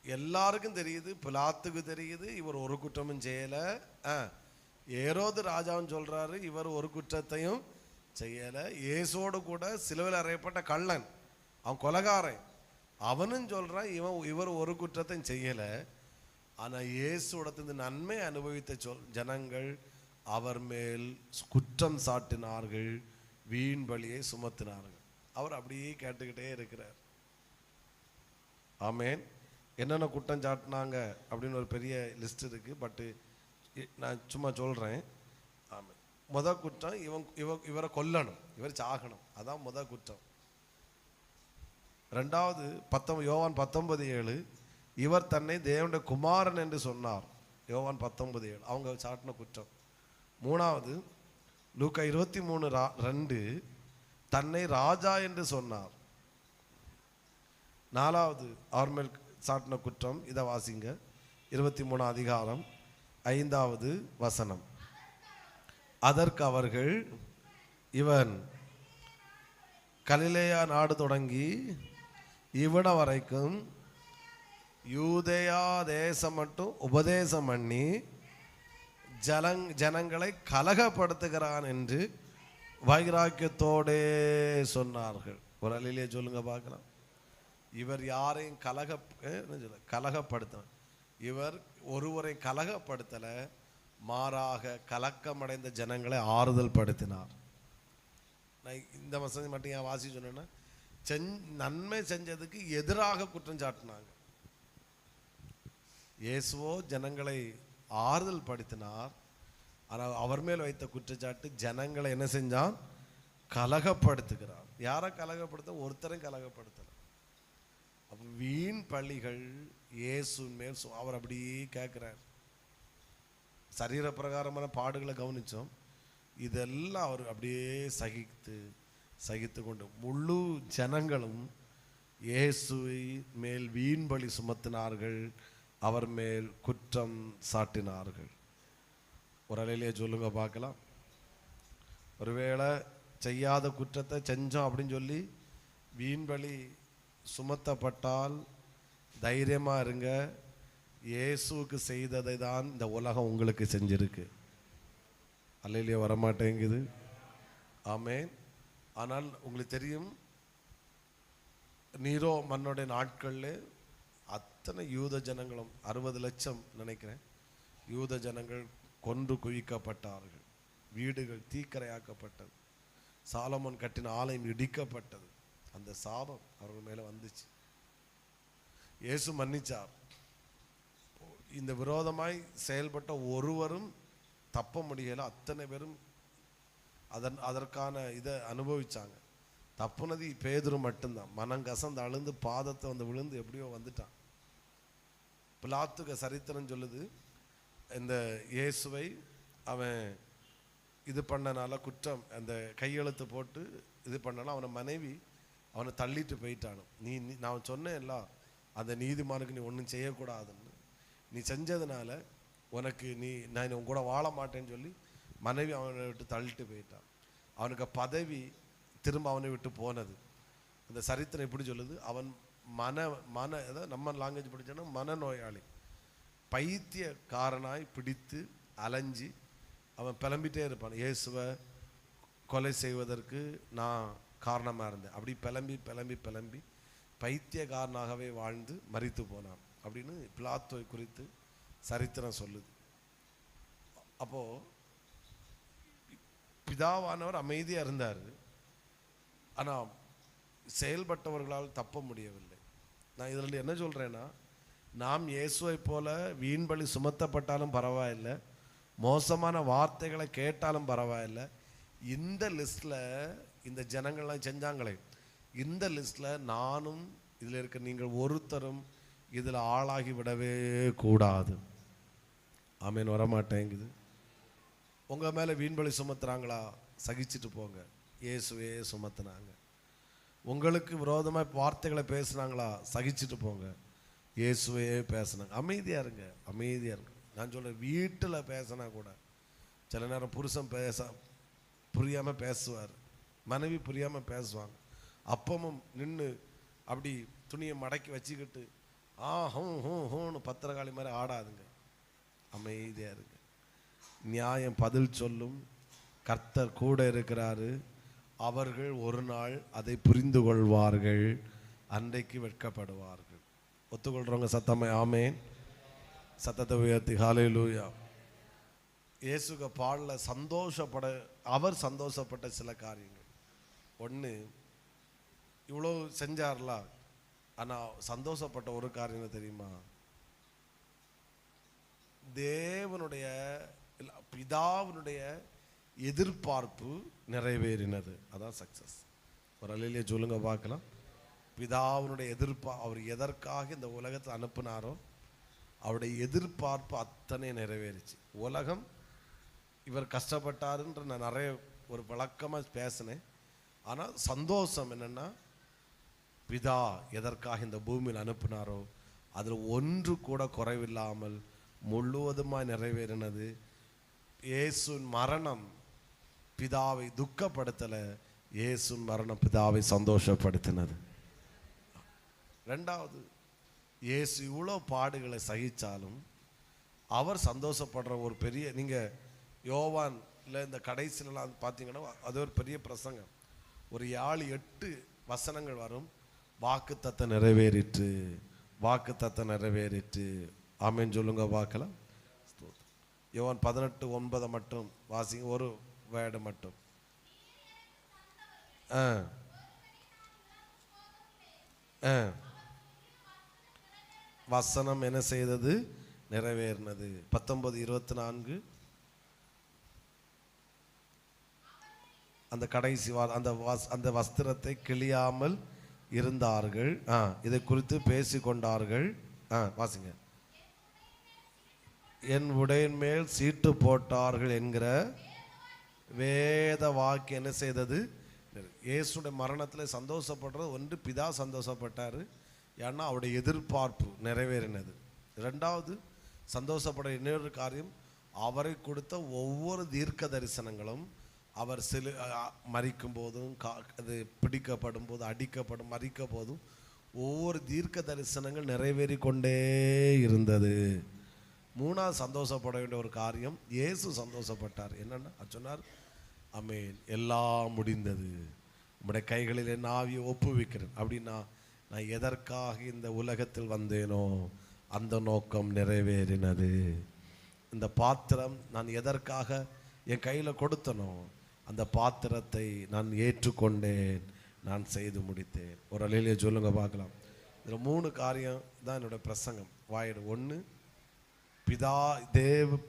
எல்லாருக்கும் தெரியுது, பிலாத்துக்கு தெரியுது இவர் ஒரு குற்றமும் செய்யலை. ஏரோது ராஜாவும் சொல்றாரு இவர் ஒரு குற்றத்தையும் செய்யலை. இயேசோடு கூட சிலுவையில் அறையப்பட்ட கள்ளன், அவன் கொலைகாரன், அவனும் சொல்றான் இவர் ஒரு குற்றத்தையும் செய்யலை. ஆனால் இயேசுடத்திலிருந்து நன்மை அனுபவித்த ஜனங்கள் அவர் மேல் குற்றம் சாட்டினார்கள், வீண் பழியை சுமத்தினார்கள். அவர் அப்படியே கேட்டுக்கிட்டே இருக்கிறார். ஆமேன். என்னென்ன குற்றம் சாட்டினாங்க அப்படின்னு ஒரு பெரிய லிஸ்ட் இருக்குது. பட்டு நான் சும்மா சொல்கிறேன். ஆமாம், குற்றம் இவரை கொல்லணும், இவர் சாகணும். அதான் குற்றம். ரெண்டாவது யோவான் 19:7 இவர் தன்னை தேவனுடைய குமாரன் என்று சொன்னார். யோவான் 19:7 அவங்க சாட்டின குற்றம். மூணாவது லூக்கா 23:2 தன்னை ராஜா என்று சொன்னார். நாலாவது அவர் மேல் சாட்டின குற்றம், இதை வாசிங்க, 23 அதிகாரம் 5வது வசனம். அதற்கு அவர்கள், இவன் கலிலேயா நாடு தொடங்கி இவன வரைக்கும் யூதேயா தேசம் மட்டும் உபதேசம் பண்ணி ஜனங்களை கலகப்படுத்துகிறான் என்று வைராக்கியத்தோடே சொன்னார்கள். ஒரு அலையிலே சொல்லுங்க பார்க்கலாம். இவர் யாரையும் கலகப்படுத்த, இவர் ஒருவரை கலகப்படுத்தல, மாறாக கலக்கமடைந்த ஜனங்களை ஆறுதல் படுத்தினார். நான் இந்த வசதி மட்டும் ஏன் வாசி சொன்னேன்னா, நன்மை செஞ்சதுக்கு எதிராக குற்றம் சாட்டினாங்க. இயேசுவோ ஜனங்களை ஆறுதல் படுத்தினார். ஆனால் அவர் மேல் வைத்த குற்றச்சாட்டு ஜனங்களை என்ன செஞ்சான்? கலகப்படுத்துகிறார். யாரை கலகப்படுத்த? ஒருத்தரையும் கலகப்படுத்தல. அப்போ வீண் பள்ளிகள் இயேசுவின் மேல் அவர் அப்படியே கேட்கிறார். சரீர பிரகாரமான பாடுகளை கவனித்தோம். இதெல்லாம் அவர் அப்படியே சகித்து கொண்டு முழு ஜனங்களும் இயேசுவை மேல் வீண் பழி சுமத்தினார்கள், அவர் மேல் குற்றம் சாட்டினார்கள். ஒரு அலையிலேயே சொல்லுங்க பார்க்கலாம். ஒருவேளை செய்யாத குற்றத்தை செஞ்சோம் அப்படின்னு சொல்லி வீண் பழி சுமத்தப்பட்டால் தைரியமாக இருங்க. இயேசுவுக்கு செய்ததை தான் இந்த உலகம் உங்களுக்கு செஞ்சிருக்கு. அல்லையிலேயே வரமாட்டேங்குது. ஆமேன். ஆனால் உங்களுக்கு தெரியும், நீரோ மன்னோடைய நாட்களில் அத்தனை யூத ஜனங்களும் 60 லட்சம் நினைக்கிறேன் யூத ஜனங்கள் கொன்று குவிக்கப்பட்டார்கள். வீடுகள் தீக்கரையாக்கப்பட்டது. சாலமோன் கட்டின ஆலயம் இடிக்கப்பட்டது. அந்த சாபம் அவர்கள் மேலே வந்துச்சு. இயேசு மன்னிச்சார். இந்த விரோதமாய் செயல்பட்ட ஒருவரும் தப்ப முடியலை. அத்தனை பேரும் அதற்கான இதை அனுபவிச்சாங்க. தப்புனது பேதுரு மட்டும்தான். மனங்கசந்து அழுந்து பாதத்தை வந்து விழுந்து எப்படியோ வந்துட்டான். பிலாத்துக்கு சரித்திரம் சொல்லுது, இந்த இயேசுவை அவன் இது பண்ணனால குற்றம், அந்த கையெழுத்து போட்டு இது பண்ணனால அவனை மனைவி அவனை தள்ளிட்டு போயிட்டானு. நான் சொன்னேன்ல, அந்த நீதிமானுக்கு நீ ஒன்றும் செய்யக்கூடாதுன்னு, நீ செஞ்சதுனால உனக்கு நான் உன் கூட வாழ மாட்டேன்னு சொல்லி மனைவி அவனை விட்டு தள்ளிட்டு போயிட்டான். அவனுக்கு பதவி திரும்ப அவனை விட்டு போனது. அந்த சரித்திரம் எப்படி சொல்லுது, அவன் நம்ம லாங்குவேஜ் படித்தோன்னா மனநோயாளி, பைத்தியக்காரனாய் பிடித்து அலைஞ்சி அவன் பிளம்பிட்டே இருப்பான். இயேசுவை கொலை செய்வதற்கு நான் காரணமாக இருந்தேன். அப்படி பிளம்பி பைத்தியக்காரனாகவே வாழ்ந்து மரித்து போனான் அப்படின்னு பிலாத்துவை குறித்து சரித்திரம் சொல்லுது. அப்போது பிதாவானவர் அமைதியாக இருந்தார். ஆனால் செயல்பட்டவர்களால் தப்ப முடியவில்லை. நான் இதில் என்ன சொல்கிறேன்னா, நாம் இயேசுவை போல வீண்பலி சுமத்தப்பட்டாலும் பரவாயில்லை, மோசமான வார்த்தைகளை கேட்டாலும் பரவாயில்லை, இந்த லிஸ்ட்டில் இந்த ஜனங்கள்லாம் செஞ்சாங்களே, இந்த லிஸ்ட்டில் நானும் இதில் இருக்க நீங்கள் ஒருத்தரும் இதில் ஆளாகி விடவே கூடாது. ஆமேன். வரமாட்டேங்குது. உங்கள் மேலே வீண்பலி சுமத்துறாங்களா, சகிச்சுட்டு போங்க. இயேசுவே சுமத்துனாங்க. உங்களுக்கு விரோதமாக வார்த்தைகளை பேசுனாங்களா, சகிச்சுட்டு போங்க. இயேசுவே பேசுனாங்க. அமைதியாக இருங்க. நான் சொல்கிறேன், வீட்டில் பேசினா கூட சில நேரம் புருஷன் புரியாமல் பேசுவார், மனைவி புரியாமல் பேசுவாங்க. அப்பமும் நின்று அப்படி துணியை மடக்கி வச்சுக்கிட்டு ஹூன்னு பத்திரகாளி மாதிரி ஆடாதுங்க. அமைதியாக இருங்க. நியாயம் பதில் சொல்லும். கர்த்தர் கூட இருக்கிறாரு. அவர்கள் ஒரு நாள் அதை புரிந்து கொள்வார்கள், அன்றைக்கு வெட்கப்படுவார்கள். ஒத்துக்கொள்றவங்க சத்தமே ஆமேன். சத்தத்தை உயர்த்தி ஹல்லேலூயா. இயேசுக பாடல அவர் சந்தோஷப்பட்ட சில காரியங்கள். ஒன்று, இவ்வளோ செஞ்சார்ல. ஆனால் சந்தோஷப்பட்ட ஒரு காரியம் என்ன தெரியுமா? தேவனுடைய பிதாவினுடைய எதிர்பார்ப்பு நிறைவேறினது. அதான் சக்சஸ். ஒரு அலையிலே சொல்லுங்க பார்க்கலாம். பிதாவினுடைய அவர் எதற்காக இந்த உலகத்தை அனுப்பினாரோ அவருடைய எதிர்பார்ப்பு அத்தனை நிறைவேறிச்சு. உலகம் இவர் கஷ்டப்பட்டாருன்ற நான் நிறைய ஒரு வழக்கமாக பேசினேன். ஆனால் சந்தோஷம் என்னென்னா, பிதா எதற்காக இந்த பூமியில் அனுப்பினாரோ அதில் ஒன்று கூட குறைவில்லாமல் முழுவதுமாய் நிறைவேறினது. இயேசுவின் மரணம் பிதாவை துக்கப்படுத்தலை, இயேசுவின் மரணம் பிதாவை சந்தோஷப்படுத்தினது. ரெண்டாவது, இயேசு இவ்வளோ பாடுகளை சகித்தாலும் அவர் சந்தோஷப்படுற ஒரு பெரிய, நீங்கள் யோவான் இல்லை இந்த கடைசியிலலாம் பார்த்தீங்கன்னா அது ஒரு பெரிய பிரசங்கம். ஒரு 8 வசனங்கள் வரும். வாக்குத்தத்தம் நிறைவேறிற்று, வாக்குத்தத்தம் நிறைவேறிற்று. ஆமென் சொல்லுங்க பார்க்கலாம். யோவான் 18:9 மட்டும் வாசிங்க, ஒரு வேர்டு மட்டும். வசனம் என்ன செய்தது? நிறைவேறினது. 19:24 அந்த கடைசி அந்த வஸ்திரத்தை கிழியாமல் இருந்தார்கள். இதை குறித்து பேசிக்கொண்டார்கள். வாசிங்க. என் உடையின் மேல் சீட்டு போட்டார்கள் என்கிற வேத வாக்கு என்ன செய்தது? இயேசுடைய மரணத்தில் சந்தோஷப்படுறது ஒன்று, பிதா சந்தோஷப்பட்டார். ஏன்னா அவருடைய எதிர்பார்ப்பு நிறைவேறினது. ரெண்டாவது சந்தோஷப்பட இன்னொரு காரியம், அவரை கொடுத்த ஒவ்வொரு தீர்க்க தரிசனங்களும் அவர் மறிக்கும் போதும், அது பிடிக்கப்படும் போதும், அடிக்கப்படும் மறிக்க போதும் ஒவ்வொரு தீர்க்க தரிசனங்கள் நிறைவேறி கொண்டே இருந்தது. மூணாவது சந்தோஷப்பட வேண்டிய ஒரு காரியம், இயேசு சந்தோஷப்பட்டார். என்னன்னா சொன்னார், ஆமென், எல்லாம் முடிந்தது, உம்முடைய கைகளில் என் ஆவியை ஒப்புவிக்கிறேன். அப்படின்னா நான் எதற்காக இந்த உலகத்தில் வந்தேனோ அந்த நோக்கம் நிறைவேறினது. இந்த பாத்திரம் நான் எதற்காக என் கையில் கொடுத்தனோ அந்த பாத்திரத்தை நான் ஏற்றுக்கொண்டேன், நான் செய்து முடித்தேன். ஒரு அலையிலே சொல்லுங்க பார்க்கலாம். இதில் 3 காரியம் தான் என்னுடைய பிரசங்கம் வாயிடு. ஒன்று,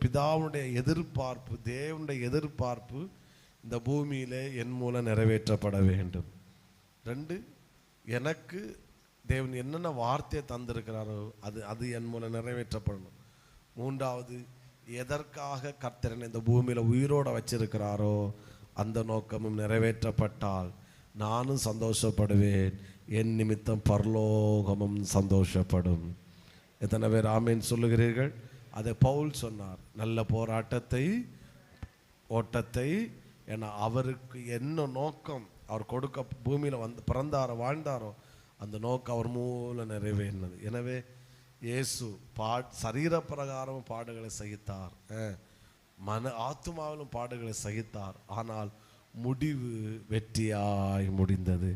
பிதாவுடைய எதிர்பார்ப்பு, தேவனுடைய எதிர்பார்ப்பு இந்த பூமியிலே என் மூலம் நிறைவேற்றப்பட வேண்டும். 2, எனக்கு தேவன் என்னென்ன வார்த்தையை தந்திருக்கிறாரோ அது என் மூலம் நிறைவேற்றப்படணும். 3வது, எதற்காக கர்த்தர் இந்த பூமியில் உயிரோடு வச்சிருக்கிறாரோ அந்த நோக்கமும் நிறைவேற்றப்பட்டால் நானும் சந்தோஷப்படுவேன், என் நிமித்தம் பரலோகமும் சந்தோஷப்படும். எத்தனை பேர் ஆமேன் சொல்லுகிறீர்கள்? அதை பவுல் சொன்னார், நல்ல போராட்டத்தை ஓட்டத்தை. ஏன்னா அவருக்கு என்ன நோக்கம், அவர் கொடுக்க பூமியில் வந்து பிறந்தாரோ வாழ்ந்தாரோ அந்த நோக்கம் அவர் மூலம் நிறைவேறினது. எனவே இயேசு சரீர பிரகாரம் பாடுகளை சகித்தார், ஆத்துமாவிலும் பாடுகளை சகித்தார். ஆனால் முடிவு வெற்றியாய் முடிந்தது.